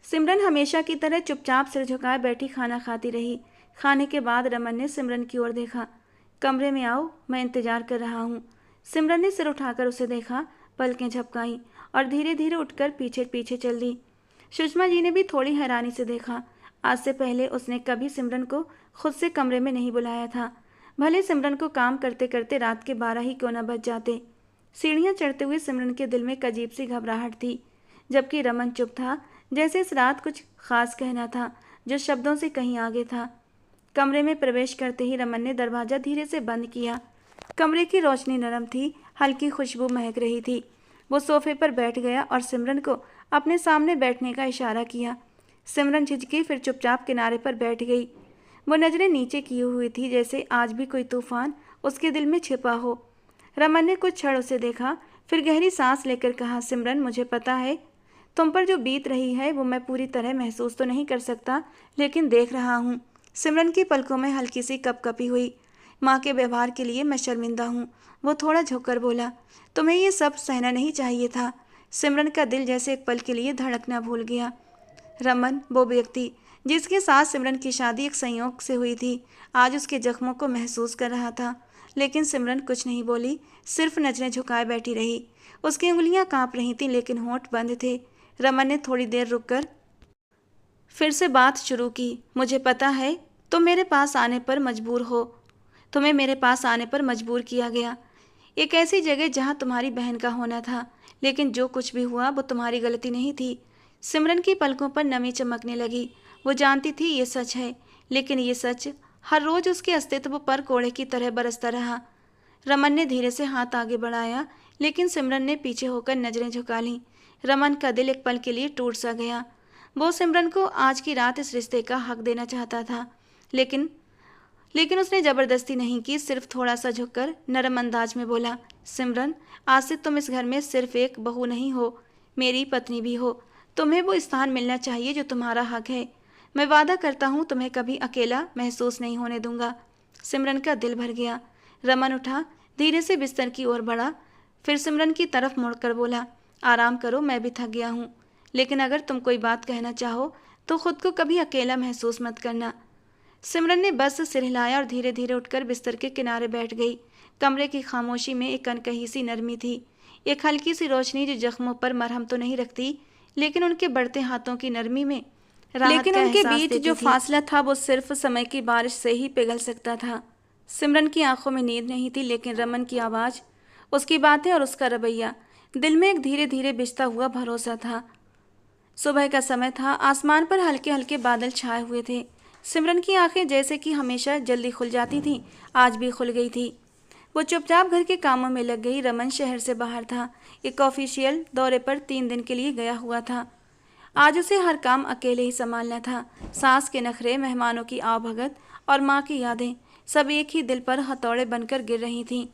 सिमरन हमेशा की तरह चुपचाप सिर झुकाए बैठी खाना खाती रही। खाने के बाद रमन ने सिमरन की ओर देखा। कमरे में आओ, मैं इंतजार कर रहा हूँ। सिमरन ने सिर उठाकर उसे देखा, पलकें झपकाईं और धीरे धीरे उठकर पीछे पीछे चल दी। सुषमा जी ने भी थोड़ी हैरानी से देखा। आज से पहले उसने कभी सिमरन को खुद से कमरे में नहीं बुलाया था, भले सिमरन को काम करते करते रात के 12 ही क्यों न बज जाते। सीढ़ियाँ चढ़ते हुए सिमरन के दिल में एक अजीब सी घबराहट थी, जबकि रमन चुप था, जैसे इस रात कुछ खास कहना था जो शब्दों से कहीं आगे था। कमरे में प्रवेश करते ही रमन ने दरवाज़ा धीरे से बंद किया। कमरे की रोशनी नरम थी, हल्की खुशबू महक रही थी। वो सोफे पर बैठ गया और सिमरन को अपने सामने बैठने का इशारा किया। सिमरन झिझकी, फिर चुपचाप किनारे पर बैठ गई। वो नज़रें नीचे की हुई थी, जैसे आज भी कोई तूफान उसके दिल में छिपा हो। रमन ने कुछ क्षण उसे देखा, फिर गहरी सांस लेकर कहा, सिमरन, मुझे पता है तुम पर जो बीत रही है वो मैं पूरी तरह महसूस तो नहीं कर सकता, लेकिन देख रहा हूँ। सिमरन की पलकों में हल्की सी कपकपी हुई। माँ के व्यवहार के लिए मैं शर्मिंदा हूँ। वो थोड़ा झुककर बोला, तुम्हें ये सब सहना नहीं चाहिए था। सिमरन का दिल जैसे एक पल के लिए धड़कना भूल गया। रमन, वो व्यक्ति जिसके साथ सिमरन की शादी एक संयोग से हुई थी, आज उसके जख्मों को महसूस कर रहा था। लेकिन सिमरन कुछ नहीं बोली, सिर्फ नजरें झुकाए बैठी रही। उसकी उंगलियां कांप रही थीं, लेकिन होंठ बंद थे। रमन ने थोड़ी देर रुककर फिर से बात शुरू की। मुझे पता है तुम मेरे पास आने पर मजबूर हो। तुम्हें मेरे पास आने पर मजबूर किया गया, एक ऐसी जगह जहां तुम्हारी बहन का होना था। लेकिन जो कुछ भी हुआ वो तुम्हारी गलती नहीं थी। सिमरन की पलकों पर नमी चमकने लगी। वो जानती थी ये सच है, लेकिन ये सच हर रोज उसके अस्तित्व पर कोड़े की तरह बरसता रहा। रमन ने धीरे से हाथ आगे बढ़ाया, लेकिन सिमरन ने पीछे होकर नजरें झुका लीं। रमन का दिल एक पल के लिए टूट सा गया। वो सिमरन को आज की रात इस रिश्ते का हक देना चाहता था, लेकिन उसने जबरदस्ती नहीं की। सिर्फ थोड़ा सा झुककर नरम अंदाज में बोला, सिमरन, आज से तुम इस घर में सिर्फ एक बहू नहीं हो, मेरी पत्नी भी हो। तुम्हें वो स्थान मिलना चाहिए जो तुम्हारा हक है। मैं वादा करता हूँ तुम्हें कभी अकेला महसूस नहीं होने दूंगा। सिमरन का दिल भर गया। रमन उठा, धीरे से बिस्तर की ओर बढ़ा, फिर सिमरन की तरफ मुड़कर बोला, आराम करो, मैं भी थक गया हूँ। लेकिन अगर तुम कोई बात कहना चाहो तो खुद को कभी अकेला महसूस मत करना। सिमरन ने बस सिर हिलाया और धीरे धीरे उठकर बिस्तर के किनारे बैठ गई। कमरे की खामोशी में एक अनकही सी नरमी थी, एक हल्की सी रोशनी जो जख्मों पर मरहम तो नहीं रखती, लेकिन उनके बढ़ते हाथों की नरमी में राहत का एहसास देती थी। उनके बीच जो फासला था वो सिर्फ समय की बारिश से ही पिघल सकता था। सिमरन की आंखों में नींद नहीं थी, लेकिन रमन की आवाज़, उसकी बातें और उसका रवैया, दिल में एक धीरे धीरे बिछता हुआ भरोसा था। सुबह का समय था, आसमान पर हल्के हल्के बादल छाए हुए थे। सिमरन की आंखें जैसे कि हमेशा जल्दी खुल जाती थीं, आज भी खुल गई थी। वो चुपचाप घर के कामों में लग गई। रमन शहर से बाहर था, एक ऑफिशियल दौरे पर 3 दिन के लिए गया हुआ था। आज उसे हर काम अकेले ही संभालना था। सास के नखरे, मेहमानों की आवभगत और माँ की यादें सब एक ही दिल पर हथौड़े बनकर गिर रही थीं।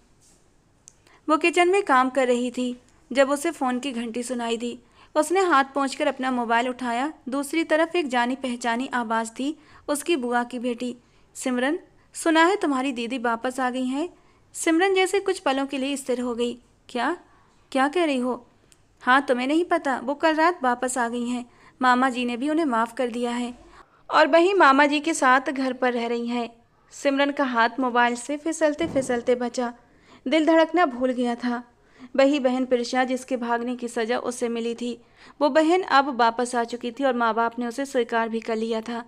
वो किचन में काम कर रही थी जब उसे फ़ोन की घंटी सुनाई दी। उसने हाथ पोंछकर अपना मोबाइल उठाया। दूसरी तरफ एक जानी पहचानी आवाज़ थी, उसकी बुआ की बेटी। सिमरन, सुना है तुम्हारी दीदी वापस आ गई हैं। सिमरन जैसे कुछ पलों के लिए स्थिर हो गई। क्या क्या कह रही हो? हाँ, तुम्हें नहीं पता, वो कल रात वापस आ गई हैं। मामा जी ने भी उन्हें माफ़ कर दिया है और वही मामा जी के साथ घर पर रह रही हैं। सिमरन का हाथ मोबाइल से फिसलते फिसलते बचा। दिल धड़कना भूल गया था। वही बहन प्रिशा जिसके भागने की सज़ा उसे मिली थी, वो बहन अब वापस आ चुकी थी और माँ बाप ने उसे स्वीकार भी कर लिया था।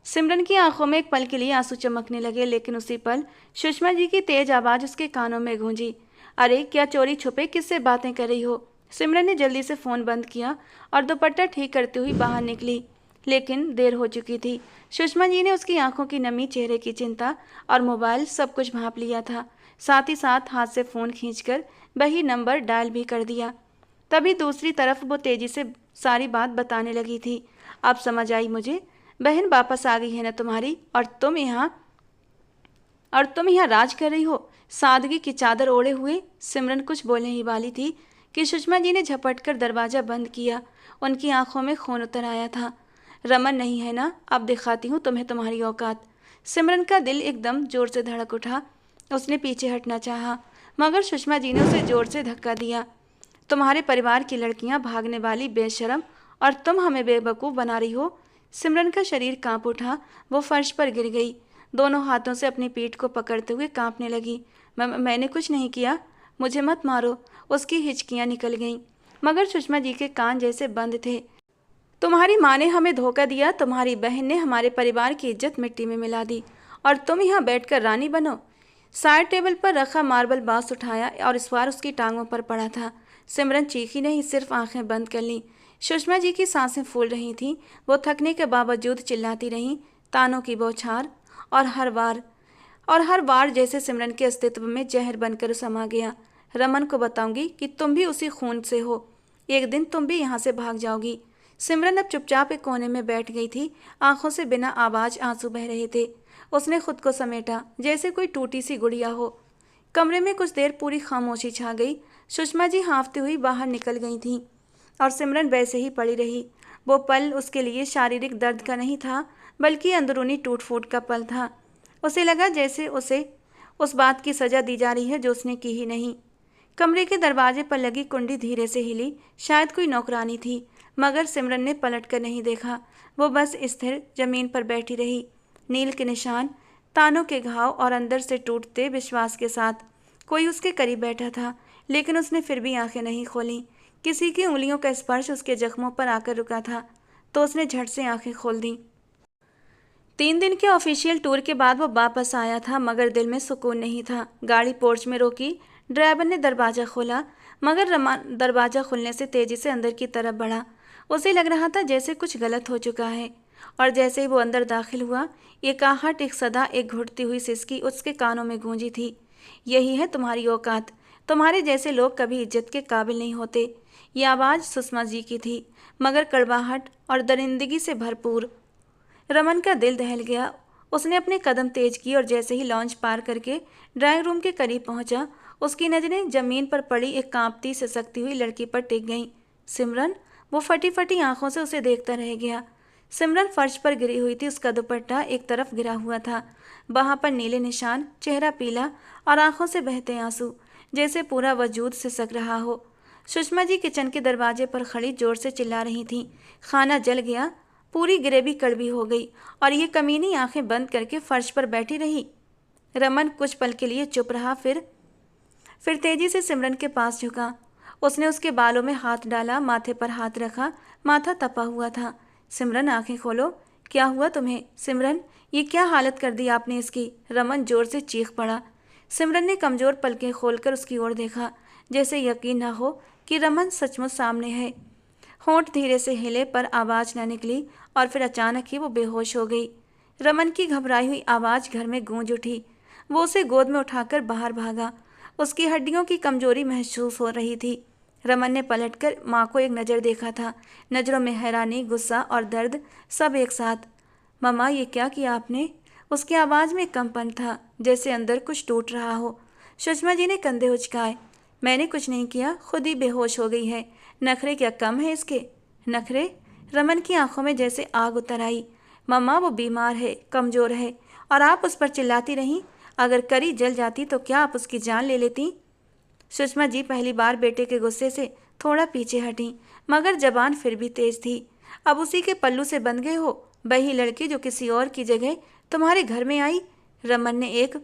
सिमरन की आंखों में एक पल के लिए आंसू चमकने लगे, लेकिन उसी पल सुषमा जी की तेज आवाज़ उसके कानों में गूंजी। अरे क्या चोरी छुपे किससे बातें कर रही हो? सिमरन ने जल्दी से फ़ोन बंद किया और दुपट्टा ठीक करते हुए बाहर निकली, लेकिन देर हो चुकी थी। सुषमा जी ने उसकी आंखों की नमी, चेहरे की चिंता और मोबाइल सब कुछ भांप लिया था। साथ ही साथ हाथ से फ़ोन खींचकर वही नंबर डायल भी कर दिया। तभी दूसरी तरफ वो तेज़ी से सारी बात बताने लगी थी। अब समझ आई मुझे, बहन वापस आ गई है ना तुम्हारी, और तुम यहाँ राज कर रही हो। सादगी की चादर ओढ़े हुए सिमरन कुछ बोलने ही वाली थी कि सुषमा जी ने झपट कर दरवाज़ा बंद किया। उनकी आंखों में खून उतर आया था। रमन नहीं है ना, अब दिखाती हूँ तुम्हें तुम्हारी औकात। सिमरन का दिल एकदम जोर से धड़क उठा। उसने पीछे हटना चाहा, मगर सुषमा जी ने उसे जोर से धक्का दिया। तुम्हारे परिवार की लड़कियां भागने वाली बेशरम, और तुम हमें बेवकूफ़ बना रही हो। सिमरन का शरीर कांप उठा। वो फर्श पर गिर गई, दोनों हाथों से अपनी पीठ को पकड़ते हुए कांपने लगी। मैंने कुछ नहीं किया, मुझे मत मारो। उसकी हिचकियां निकल गईं, मगर सुषमा जी के कान जैसे बंद थे। तुम्हारी माँ ने हमें धोखा दिया, तुम्हारी बहन ने हमारे परिवार की इज्जत मिट्टी में मिला दी, और तुम यहाँ बैठकर रानी बनो। साइड टेबल पर रखा मार्बल बास उठाया और इस बार उसकी टांगों पर पड़ा था। सिमरन चीखी नहीं, सिर्फ आंखें बंद कर लीं। सुषमा जी की सांसें फूल रही थीं। वो थकने के बावजूद चिल्लाती रहीं, तानों की बौछार, और हर बार जैसे सिमरन के अस्तित्व में जहर बनकर समा गया। रमन को बताऊंगी कि तुम भी उसी खून से हो, एक दिन तुम भी यहाँ से भाग जाओगी। सिमरन अब चुपचाप एक कोने में बैठ गई थी, आंखों से बिना आवाज़ आंसू बह रहे थे। उसने खुद को समेटा जैसे कोई टूटी सी गुड़िया हो। कमरे में कुछ देर पूरी खामोशी छा गई। सुषमा जी हाँफती हुई बाहर निकल गई थीं और सिमरन वैसे ही पड़ी रही। वो पल उसके लिए शारीरिक दर्द का नहीं था, बल्कि अंदरूनी टूट फूट का पल था। उसे लगा जैसे उसे उस बात की सज़ा दी जा रही है जो उसने की ही नहीं। कमरे के दरवाजे पर लगी कुंडी धीरे से हिली। शायद कोई नौकरानी थी, मगर सिमरन ने पलट कर नहीं देखा। वो बस स्थिर जमीन पर बैठी रही। नील के निशान, तानों के घाव और अंदर से टूटते विश्वास के साथ कोई उसके करीब बैठा था, लेकिन उसने फिर भी आंखें नहीं खोलीं। किसी की उंगलियों का स्पर्श उसके जख्मों पर आकर रुका था, तो उसने झट से आंखें खोल दी। 3 दिन के ऑफिशियल टूर के बाद वो वापस आया था, मगर दिल में सुकून नहीं था। गाड़ी पोर्च में रोकी, ड्राइवर ने दरवाज़ा खोला, मगर रमान दरवाज़ा खुलने से तेज़ी से अंदर की तरफ बढ़ा। उसे लग रहा था जैसे कुछ गलत हो चुका है, और जैसे ही वो अंदर दाखिल हुआ, एक आहट, एक सदा, एक घुटती हुई सिसकी उसके कानों में गूंजी थी। यही है तुम्हारी औकात, तुम्हारे जैसे लोग कभी इज्जत के काबिल नहीं होते। ये आवाज़ सुषमा जी की थी, मगर कड़वाहट और दरिंदगी से भरपूर। रमन का दिल दहल गया। उसने अपने कदम तेज किए और जैसे ही लॉन्च पार करके ड्राइंग रूम के करीब पहुंचा, उसकी नज़रें जमीन पर पड़ी एक कांपती सिसकती हुई लड़की पर टिक गईं। सिमरन! वो फटी फटी आंखों से उसे देखता रह गया। सिमरन फर्श पर गिरी हुई थी। उसका दुपट्टा एक तरफ गिरा हुआ था, वहां पर नीले निशान, चेहरा पीला और आंखों से बहते आंसू, जैसे पूरा वजूद सिसक रहा हो। सुषमा जी किचन के दरवाजे पर खड़ी जोर से चिल्ला रही थीं, खाना जल गया, पूरी ग्रेवी कड़वी हो गई, और ये कमीनी आंखें बंद करके फर्श पर बैठी रही। रमन कुछ पल के लिए चुप रहा, फिर तेजी से सिमरन के पास झुका। उसने उसके बालों में हाथ डाला, माथे पर हाथ रखा। माथा तपा हुआ था। सिमरन, आंखें खोलो। क्या हुआ तुम्हें? सिमरन, ये क्या हालत कर दी आपने इसकी? रमन जोर से चीख पड़ा। सिमरन ने कमजोर पलकें खोलकर उसकी ओर देखा, जैसे यकीन न हो कि रमन सचमुच सामने है। होंठ धीरे से हिले पर आवाज़ न निकली, और फिर अचानक ही वो बेहोश हो गई। रमन की घबराई हुई आवाज़ घर में गूंज उठी। वो उसे गोद में उठाकर बाहर भागा। उसकी हड्डियों की कमजोरी महसूस हो रही थी। रमन ने पलटकर माँ को एक नज़र देखा था, नज़रों में हैरानी, गुस्सा और दर्द, सब एक साथ। मम्मा, ये क्या किया आपने? उसकी आवाज़ में कंपन था, जैसे अंदर कुछ टूट रहा हो। सुषमा जी ने कंधे उचकाए। मैंने कुछ नहीं किया, खुद ही बेहोश हो गई है। नखरे क्या कम है इसके? नखरे? रमन की आंखों में जैसे आग उतर आई। मम्मा, वो बीमार है, कमज़ोर है, और आप उस पर चिल्लाती रहीं। अगर करी जल जाती तो क्या आप उसकी जान ले लेती? सुषमा जी पहली बार बेटे के गुस्से से थोड़ा पीछे हटी, मगर जबान फिर भी तेज थी। अब उसी के पल्लू से बंध गए हो, वही लड़की जो किसी और की जगह तुम्हारे घर में आई। रमन ने एक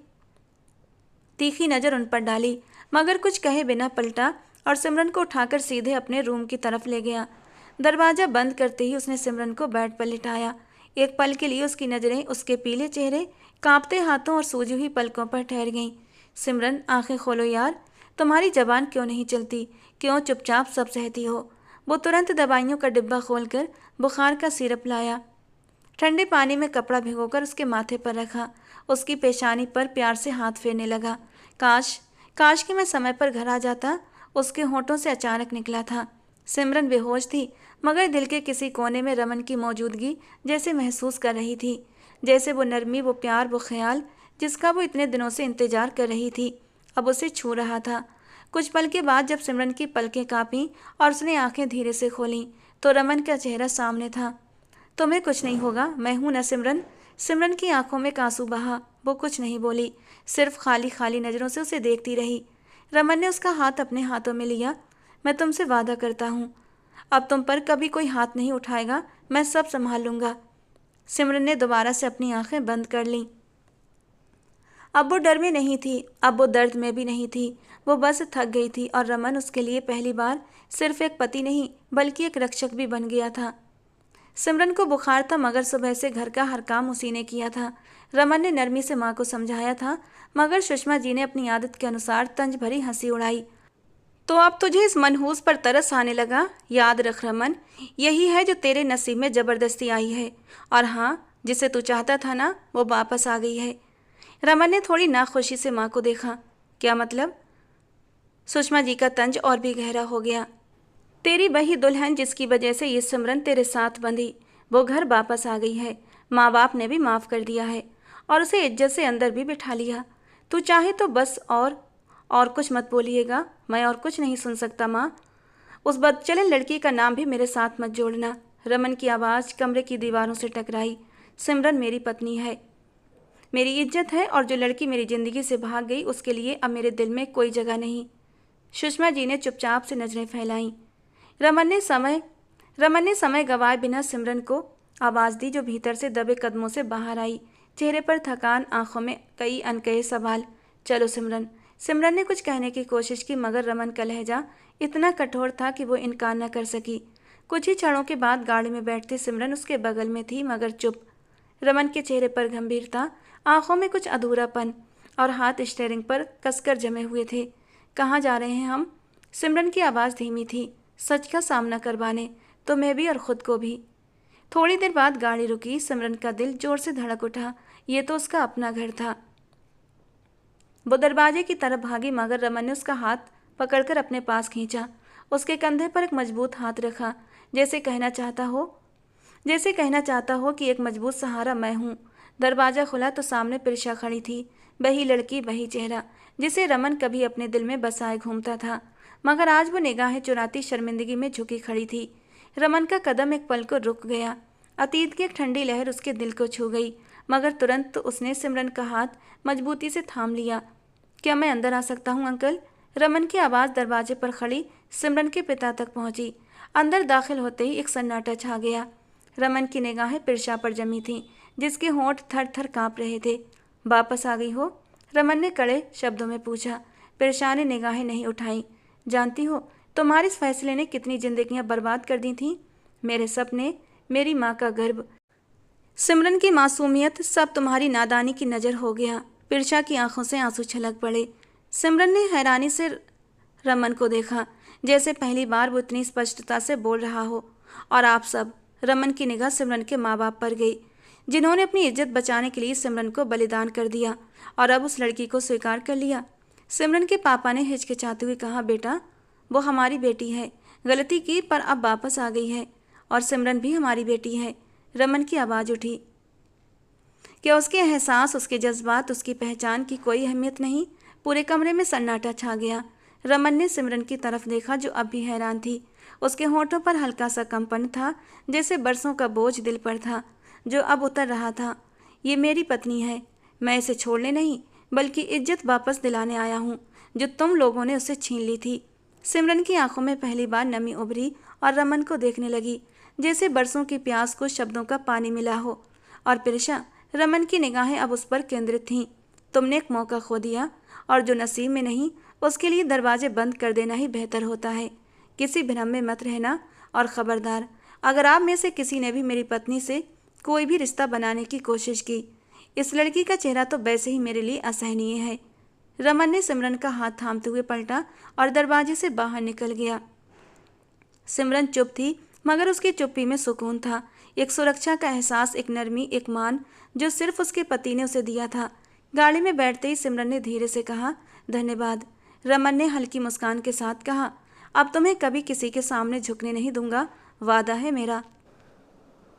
तीखी नज़र उन पर डाली, मगर कुछ कहे बिना पलटा और सिमरन को उठाकर सीधे अपने रूम की तरफ ले गया। दरवाज़ा बंद करते ही उसने सिमरन को बेड पर लिटाया। एक पल के लिए उसकी नज़रें उसके पीले चेहरे, कांपते हाथों और सूजी हुई पलकों पर ठहर गईं। सिमरन, आंखें खोलो यार, तुम्हारी जबान क्यों नहीं चलती? क्यों चुपचाप सब सहती हो? वो तुरंत दवाइयों का डिब्बा खोलकर बुखार का सिरप लाया। ठंडे पानी में कपड़ा भिगोकर उसके माथे पर रखा। उसकी पेशानी पर प्यार से हाथ फेरने लगा। काश काश कि मैं समय पर घर आ जाता, उसके होठों से अचानक निकला था। सिमरन बेहोश थी, मगर दिल के किसी कोने में रमन की मौजूदगी जैसे महसूस कर रही थी, जैसे वो नरमी, वो प्यार, वो ख्याल जिसका वो इतने दिनों से इंतजार कर रही थी, अब उसे छू रहा था। कुछ पल के बाद जब सिमरन की पलकें कांपीं और उसने आंखें धीरे से खोलीं, तो रमन का चेहरा सामने था। तुम्हें कुछ नहीं होगा, मैं हूं ना सिमरन? सिमरन की आंखों में आंसू बहा। वो कुछ नहीं बोली, सिर्फ खाली खाली नज़रों से उसे देखती रही। रमन ने उसका हाथ अपने हाथों में लिया। मैं तुमसे वादा करता हूँ, अब तुम पर कभी कोई हाथ नहीं उठाएगा, मैं सब संभाल लूँगा। सिमरन ने दोबारा से अपनी आंखें बंद कर लीं। अब वो डर में नहीं थी, अब वो दर्द में भी नहीं थी। वो बस थक गई थी, और रमन उसके लिए पहली बार सिर्फ एक पति नहीं, बल्कि एक रक्षक भी बन गया था। सिमरन को बुखार था, मगर सुबह से घर का हर काम उसी ने किया था। रमन ने नरमी से माँ को समझाया था, मगर सुषमा जी ने अपनी आदत के अनुसार तंज भरी हंसी उड़ाई। तो अब तुझे इस मनहूस पर तरस आने लगा? याद रख रमन, यही है जो तेरे नसीब में ज़बरदस्ती आई है। और हाँ, जिसे तू चाहता था ना, वो वापस आ गई है। रमन ने थोड़ी नाखुशी से माँ को देखा। क्या मतलब? सुषमा जी का तंज और भी गहरा हो गया। तेरी वही दुल्हन जिसकी वजह से ये सिमरन तेरे साथ बंधी, वो घर वापस आ गई है। माँ बाप ने भी माफ़ कर दिया है, और उसे इज्जत से अंदर भी बिठा लिया। तू चाहे तो बस और कुछ मत बोलिएगा, मैं और कुछ नहीं सुन सकता माँ। उस बदचलन लड़की का नाम भी मेरे साथ मत जोड़ना। रमन की आवाज़ कमरे की दीवारों से टकराई। सिमरन मेरी पत्नी है, मेरी इज्जत है, और जो लड़की मेरी ज़िंदगी से भाग गई, उसके लिए अब मेरे दिल में कोई जगह नहीं। सुषमा जी ने चुपचाप से नजरें फैलाईं। रमन ने समय गवाए बिना सिमरन को आवाज़ दी, जो भीतर से दबे कदमों से बाहर आई। चेहरे पर थकान, आंखों में कई अनकहे सवाल। चलो सिमरन। सिमरन ने कुछ कहने की कोशिश की, मगर रमन का लहजा इतना कठोर था कि वो इनकार न कर सकी। कुछ ही क्षणों के बाद गाड़ी में बैठते सिमरन उसके बगल में थी, मगर चुप। रमन के चेहरे पर गंभीरता, आंखों में कुछ अधूरापन और हाथ स्टीयरिंग पर कसकर जमे हुए थे। कहाँ जा रहे हैं हम? सिमरन की आवाज़ धीमी थी। सच का सामना करवाने, तुम्हें भी और खुद को भी। थोड़ी देर बाद गाड़ी रुकी। सिमरन का दिल जोर से धड़क उठा। ये तो उसका अपना घर था। वो दरवाजे की तरफ भागी, मगर रमन ने उसका हाथ पकड़कर अपने पास खींचा। उसके कंधे पर एक मजबूत हाथ रखा, जैसे कहना चाहता हो कि एक मजबूत सहारा मैं हूँ। दरवाज़ा खुला तो सामने प्रिशा खड़ी थी। वही लड़की, वही चेहरा, जिसे रमन कभी अपने दिल में बसाए घूमता था, मगर आज वो निगाहें चुराती शर्मिंदगी में झुकी खड़ी थी। रमन का कदम एक पल को रुक गया। अतीत की एक ठंडी लहर उसके दिल को छू गई, मगर तुरंत उसने सिमरन का हाथ मजबूती से थाम लिया। क्या मैं अंदर आ सकता हूँ अंकल? रमन की आवाज़ दरवाजे पर खड़ी सिमरन के पिता तक पहुंची। अंदर दाखिल होते ही एक सन्नाटा छा गया। रमन की निगाहें प्रिशा पर जमी थीं, जिसके होंठ थर थर काँप रहे थे। वापस आ गई हो? रमन ने कड़े शब्दों में पूछा। प्रिशा ने निगाहें नहीं उठाई। जानती हो, तुम्हारे इस फैसले ने कितनी जिंदगियां बर्बाद कर दी थीं। मेरे सपने, मेरी माँ का गर्भ, सिमरन की मासूमियत, सब तुम्हारी नादानी की नज़र हो गया। प्रिशा की आंखों से आंसू छलक पड़े। सिमरन ने हैरानी से रमन को देखा, जैसे पहली बार वो इतनी स्पष्टता से बोल रहा हो। और आप सब? रमन की निगाह सिमरन के माँ बाप पर गई, जिन्होंने अपनी इज्जत बचाने के लिए सिमरन को बलिदान कर दिया और अब उस लड़की को स्वीकार कर लिया। सिमरन के पापा ने हिचकिचाते हुए कहा, बेटा, वो हमारी बेटी है, गलती की पर अब वापस आ गई है, और सिमरन भी हमारी बेटी है। रमन की आवाज़ उठी। क्या उसके एहसास, उसके जज्बात, उसकी पहचान की कोई अहमियत नहीं? पूरे कमरे में सन्नाटा छा गया। रमन ने सिमरन की तरफ देखा, जो अब भी हैरान थी। उसके होंठों पर हल्का सा कंपन था, जैसे बरसों का बोझ दिल पर था, जो अब उतर रहा था। ये मेरी पत्नी है। मैं इसे छोड़ने नहीं, बल्कि इज्जत वापस दिलाने आया हूँ, जो तुम लोगों ने उसे छीन ली थी। सिमरन की आंखों में पहली बार नमी उभरी और रमन को देखने लगी, जैसे बरसों की प्यास को शब्दों का पानी मिला हो। और प्रिशा, रमन की निगाहें अब उस पर केंद्रित थीं। तुमने एक मौका खो दिया, और जो नसीब में नहीं, उसके लिए दरवाजे बंद कर देना ही बेहतर होता है। किसी भ्रम में मत रहना, और ख़बरदार, अगर आप में से किसी ने भी मेरी पत्नी से कोई भी रिश्ता बनाने की कोशिश की, इस लड़की का चेहरा तो वैसे ही मेरे लिए असहनीय है। रमन ने सिमरन का हाथ थामते हुए पलटा और दरवाजे से बाहर निकल गया। सिमरन चुप थी, मगर उसकी चुप्पी में सुकून था, एक सुरक्षा का एहसास, एक नरमी, एक मान, जो सिर्फ उसके पति ने उसे दिया था। गाड़ी में बैठते ही सिमरन ने धीरे से कहा, धन्यवाद। रमन ने हल्की मुस्कान के साथ कहा, अब तुम्हें कभी किसी के सामने झुकने नहीं दूंगा, वादा है मेरा।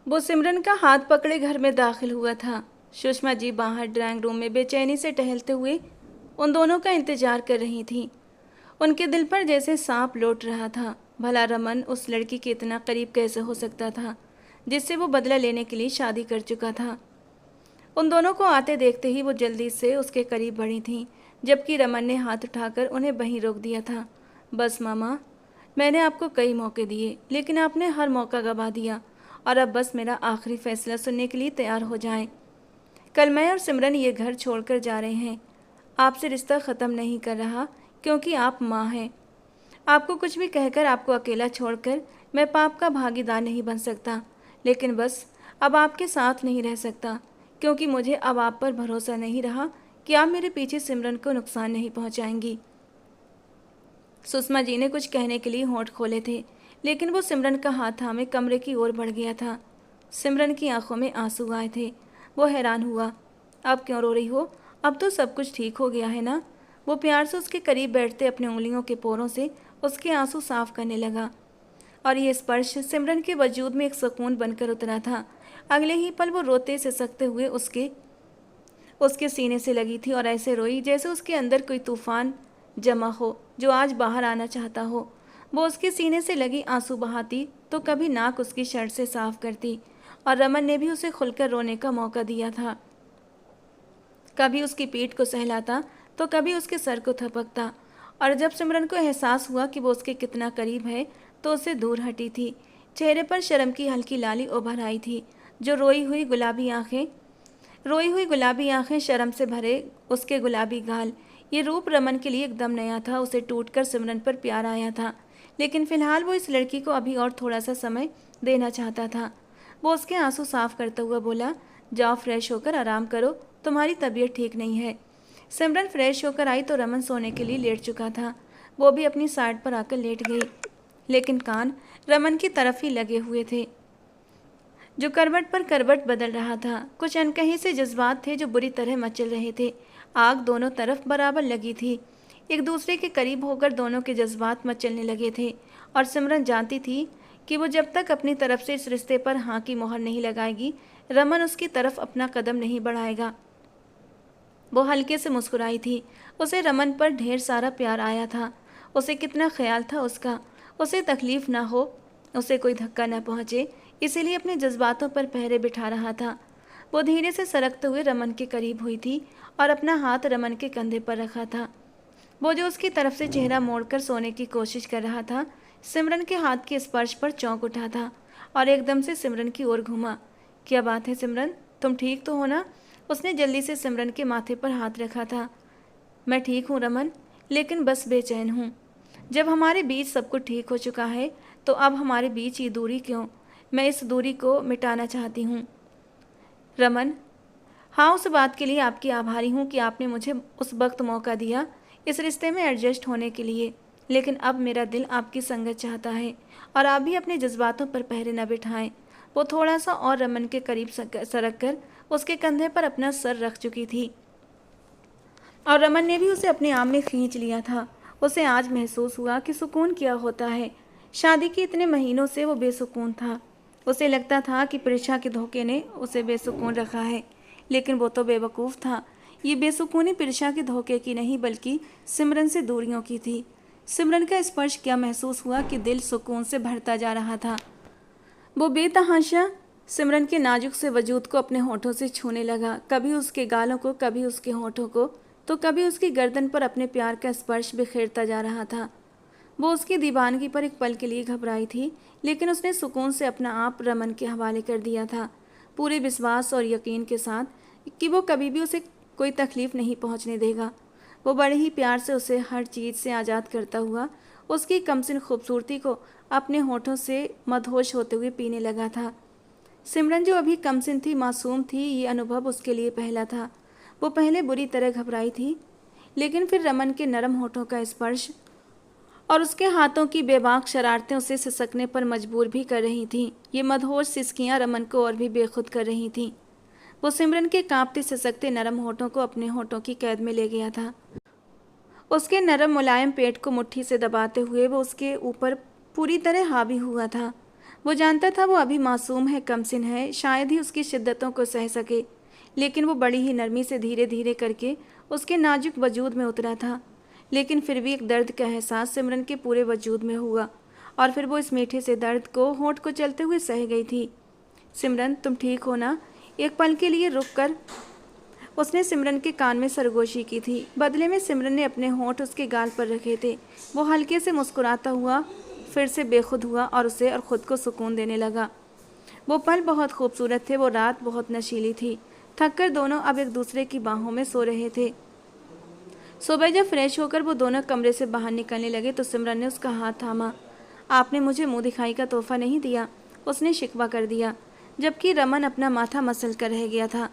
वो सिमरन का हाथ पकड़े घर में दाखिल हुआ था। सुषमा जी बाहर ड्राइंग रूम में बेचैनी से टहलते हुए उन दोनों का इंतजार कर रही थीं। उनके दिल पर जैसे सांप लौट रहा था। भला रमन उस लड़की के इतना करीब कैसे हो सकता था, जिससे वो बदला लेने के लिए शादी कर चुका था। उन दोनों को आते देखते ही वो जल्दी से उसके करीब बढ़ी थीं, जबकि रमन ने हाथ उठाकर उन्हें वहीं रोक दिया था। बस मामा, मैंने आपको कई मौके दिए, लेकिन आपने हर मौका गवा दिया, और अब बस मेरा आखिरी फैसला सुनने के लिए तैयार हो जाएं। कल मैं और सिमरन ये घर छोड़कर जा रहे हैं। आपसे रिश्ता ख़त्म नहीं कर रहा, क्योंकि आप माँ हैं। आपको कुछ भी कहकर, आपको अकेला छोड़कर मैं पाप का भागीदार नहीं बन सकता, लेकिन बस अब आपके साथ नहीं रह सकता, क्योंकि मुझे अब आप पर भरोसा नहीं रहा कि आप मेरे पीछे सिमरन को नुकसान नहीं पहुंचाएंगी। सुषमा जी ने कुछ कहने के लिए होंठ खोले थे, लेकिन वो सिमरन का हाथ थामे कमरे की ओर बढ़ गया था। सिमरन की आंखों में आंसू आए थे। वो हैरान हुआ। अब क्यों रो रही हो? अब तो सब कुछ ठीक हो गया है ना? वो प्यार से उसके करीब बैठते अपने उंगलियों के पोरों से उसके आंसू साफ करने लगा, और ये स्पर्श सिमरन के वजूद में एक सुकून बनकर उतरा था। अगले ही पल वो रोते सिसकते हुए उसके सीने से लगी थी, और ऐसे रोई जैसे उसके अंदर कोई तूफान जमा हो जो आज बाहर आना चाहता हो। वो उसके सीने से लगी आंसू बहाती तो कभी नाक उसकी शर्ट से साफ करती, और रमन ने भी उसे खुलकर रोने का मौका दिया था। कभी उसकी पीठ को सहलाता तो कभी उसके सर को थपकता, और जब सिमरन को एहसास हुआ कि वो उसके कितना करीब है तो उससे दूर हटी थी। चेहरे पर शर्म की हल्की लाली उभर आई थी। जो रोई हुई गुलाबी आंखें, शर्म से भरे उसके गुलाबी गाल, ये रूप रमन के लिए एकदम नया था। उसे टूटकर सिमरन पर प्यार आया था, लेकिन फिलहाल वो इस लड़की को अभी और थोड़ा सा समय देना चाहता था। वो उसके आंसू साफ करता हुआ बोला, जाओ फ्रेश होकर आराम करो, तुम्हारी तबीयत ठीक नहीं है। सिमरन फ्रेश होकर आई तो रमन सोने के लिए लेट चुका था। वो भी अपनी साइड पर आकर लेट गई, लेकिन कान रमन की तरफ ही लगे हुए थे, जो करवट पर करवट बदल रहा था। कुछ अनकहे से जज्बात थे जो बुरी तरह मचल रहे थे। आग दोनों तरफ बराबर लगी थी। एक दूसरे के करीब होकर दोनों के जज्बात मचलने लगे थे, और सिमरन जानती थी कि वो जब तक अपनी तरफ से इस रिश्ते पर हाँ की मोहर नहीं लगाएगी, रमन उसकी तरफ अपना कदम नहीं बढ़ाएगा। वो हल्के से मुस्कुराई थी। उसे रमन पर ढेर सारा प्यार आया था। उसे कितना ख्याल था उसका, उसे तकलीफ ना हो, उसे कोई धक्का न पहुँचे, इसीलिए अपने जज्बातों पर पहरे बिठा रहा था। वो धीरे से सरकते हुए रमन के करीब हुई थी और अपना हाथ रमन के कंधे पर रखा था। वो जो उसकी तरफ से चेहरा मोड़कर सोने की कोशिश कर रहा था, सिमरन के हाथ के स्पर्श पर चौंक उठा था और एकदम से सिमरन की ओर घूमा। क्या बात है सिमरन, तुम ठीक तो हो ना? उसने जल्दी से सिमरन के माथे पर हाथ रखा था। मैं ठीक हूँ रमन, लेकिन बस बेचैन हूँ। जब हमारे बीच सब कुछ ठीक हो चुका है तो अब हमारे बीच ये दूरी क्यों? मैं इस दूरी को मिटाना चाहती हूँ रमन। हाँ, उस बात के लिए आपकी आभारी हूँ कि आपने मुझे उस वक्त मौका दिया इस रिश्ते में एडजस्ट होने के लिए, लेकिन अब मेरा दिल आपकी संगत चाहता है और आप भी अपने जज्बातों पर पहरे न बिठाएं। वो थोड़ा सा और रमन के करीब सरक कर उसके कंधे पर अपना सर रख चुकी थी और रमन ने भी उसे अपने आम में खींच लिया था। उसे आज महसूस हुआ कि सुकून क्या होता है। शादी के इतने महीनों से वो बेसुकून था। उसे लगता था कि प्रेक्षा के धोखे ने उसे बेसुकून रखा है, लेकिन वो तो बेवकूफ़ था। ये बेसुकूनी प्रेक्षा के धोखे की नहीं बल्कि सिमरन से दूरियों की थी। सिमरन का स्पर्श क्या महसूस हुआ कि दिल सुकून से भरता जा रहा था। वो बेतहाशा सिमरन के नाजुक से वजूद को अपने होठों से छूने लगा, कभी उसके गालों को, कभी उसके होठों को, तो कभी उसकी गर्दन पर अपने प्यार का स्पर्श बिखेरता जा रहा था। वो उसकी दीवानगी पर एक पल के लिए घबराई थी, लेकिन उसने सुकून से अपना आप रमन के हवाले कर दिया था, पूरे विश्वास और यकीन के साथ कि वो कभी भी उसे कोई तकलीफ़ नहीं पहुंचने देगा। वो बड़े ही प्यार से उसे हर चीज़ से आज़ाद करता हुआ उसकी कमसिन खूबसूरती को अपने होठों से मदहोश होते हुए पीने लगा था। सिमरन जो अभी कमसिन थी, मासूम थी, ये अनुभव उसके लिए पहला था। वो पहले बुरी तरह घबराई थी, लेकिन फिर रमन के नरम होठों का स्पर्श और उसके हाथों की बेबाक शरारतें उसे सिसकने पर मजबूर भी कर रही थीं। ये मदहोश सिसकियां रमन को और भी बेखुद कर रही थीं। वो सिमरन के कांपते सिसकते नरम होठों को अपने होठों की कैद में ले गया था। उसके नरम मुलायम पेट को मुट्ठी से दबाते हुए वो उसके ऊपर पूरी तरह हावी हुआ था। वो जानता था वो अभी मासूम है, कमसिन है, शायद ही उसकी शिद्दतों को सह सके, लेकिन वो बड़ी ही नरमी से धीरे धीरे करके उसके नाजुक वजूद में उतरा था। लेकिन फिर भी एक दर्द का एहसास सिमरन के पूरे वजूद में हुआ और फिर वो इस मीठे से दर्द को होंठ को चलते हुए सह गई थी। सिमरन, तुम ठीक हो ना? एक पल के लिए रुक कर उसने सिमरन के कान में सरगोशी की थी। बदले में सिमरन ने अपने होंठ उसके गाल पर रखे थे। वो हल्के से मुस्कुराता हुआ फिर से बेखुद हुआ और उसे और ख़ुद को सुकून देने लगा। वो पल बहुत खूबसूरत थे, वो रात बहुत नशीली थी। थककर दोनों अब एक दूसरे की बाहों में सो रहे थे। सुबह जब फ्रेश होकर वो दोनों कमरे से बाहर निकलने लगे तो सिमरन ने उसका हाथ थामा। आपने मुझे मुंह दिखाई का तोहफा नहीं दिया, उसने शिकवा कर दिया, जबकि रमन अपना माथा मसल कर रह गया था।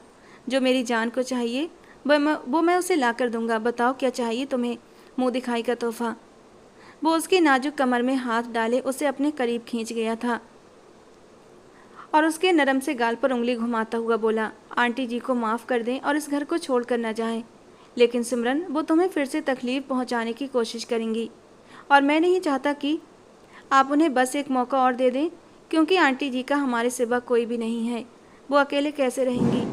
जो मेरी जान को चाहिए वो मैं उसे ला कर दूंगा। बताओ क्या चाहिए तुम्हें? मुंह दिखाई का तोहफा। वो उसकी नाजुक कमर में हाथ डाले उसे अपने करीब खींच गया था और उसके नरम से गाल पर उंगली घुमाता हुआ बोला, आंटी जी को माफ़ कर दें और इस घर को छोड़ कर न जाएं। लेकिन सिमरन, वो तुम्हें फिर से तकलीफ़ पहुंचाने की कोशिश करेंगी और मैं नहीं चाहता कि आप उन्हें बस एक मौका और दे दें, क्योंकि आंटी जी का हमारे सिवा कोई भी नहीं है। वो अकेले कैसे रहेंगी?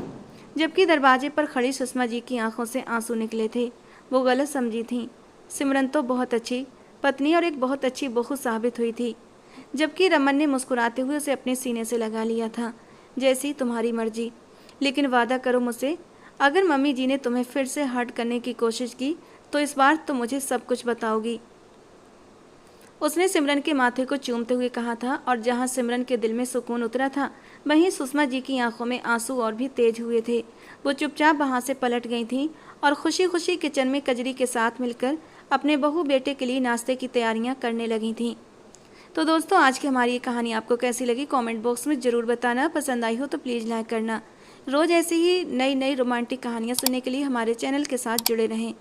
जबकि दरवाजे पर खड़ी सुषमा जी की आंखों से आंसू निकले थे। वो गलत समझी थीं। सिमरन तो बहुत अच्छी पत्नी और एक बहुत अच्छी बहू साबित हुई थी। जबकि रमन ने मुस्कुराते हुए उसे अपने सीने से लगा लिया था। जैसी तुम्हारी मर्जी, लेकिन वादा करो मुझसे, अगर मम्मी जी ने तुम्हें फिर से हर्ट करने की कोशिश की तो इस बार तो मुझे सब कुछ बताओगी। उसने सिमरन के माथे को चूमते हुए कहा था, और जहां सिमरन के दिल में सुकून उतरा था, वहीं सुषमा जी की आंखों में आंसू और भी तेज हुए थे। वो चुपचाप वहां से पलट गई थीं और खुशी खुशी किचन में कजरी के साथ मिलकर अपने बहू बेटे के लिए नाश्ते की तैयारियां करने लगी थीं। तो दोस्तों, आज की हमारी ये कहानी आपको कैसी लगी कमेंट बॉक्स में ज़रूर बताना। पसंद आई हो तो प्लीज़ लाइक करना। रोज़ ऐसी ही नई नई रोमांटिक कहानियाँ सुनने के लिए हमारे चैनल के साथ जुड़े रहें।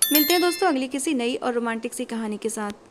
मिलते हैं दोस्तों अगली किसी नई और रोमांटिक सी कहानी के साथ।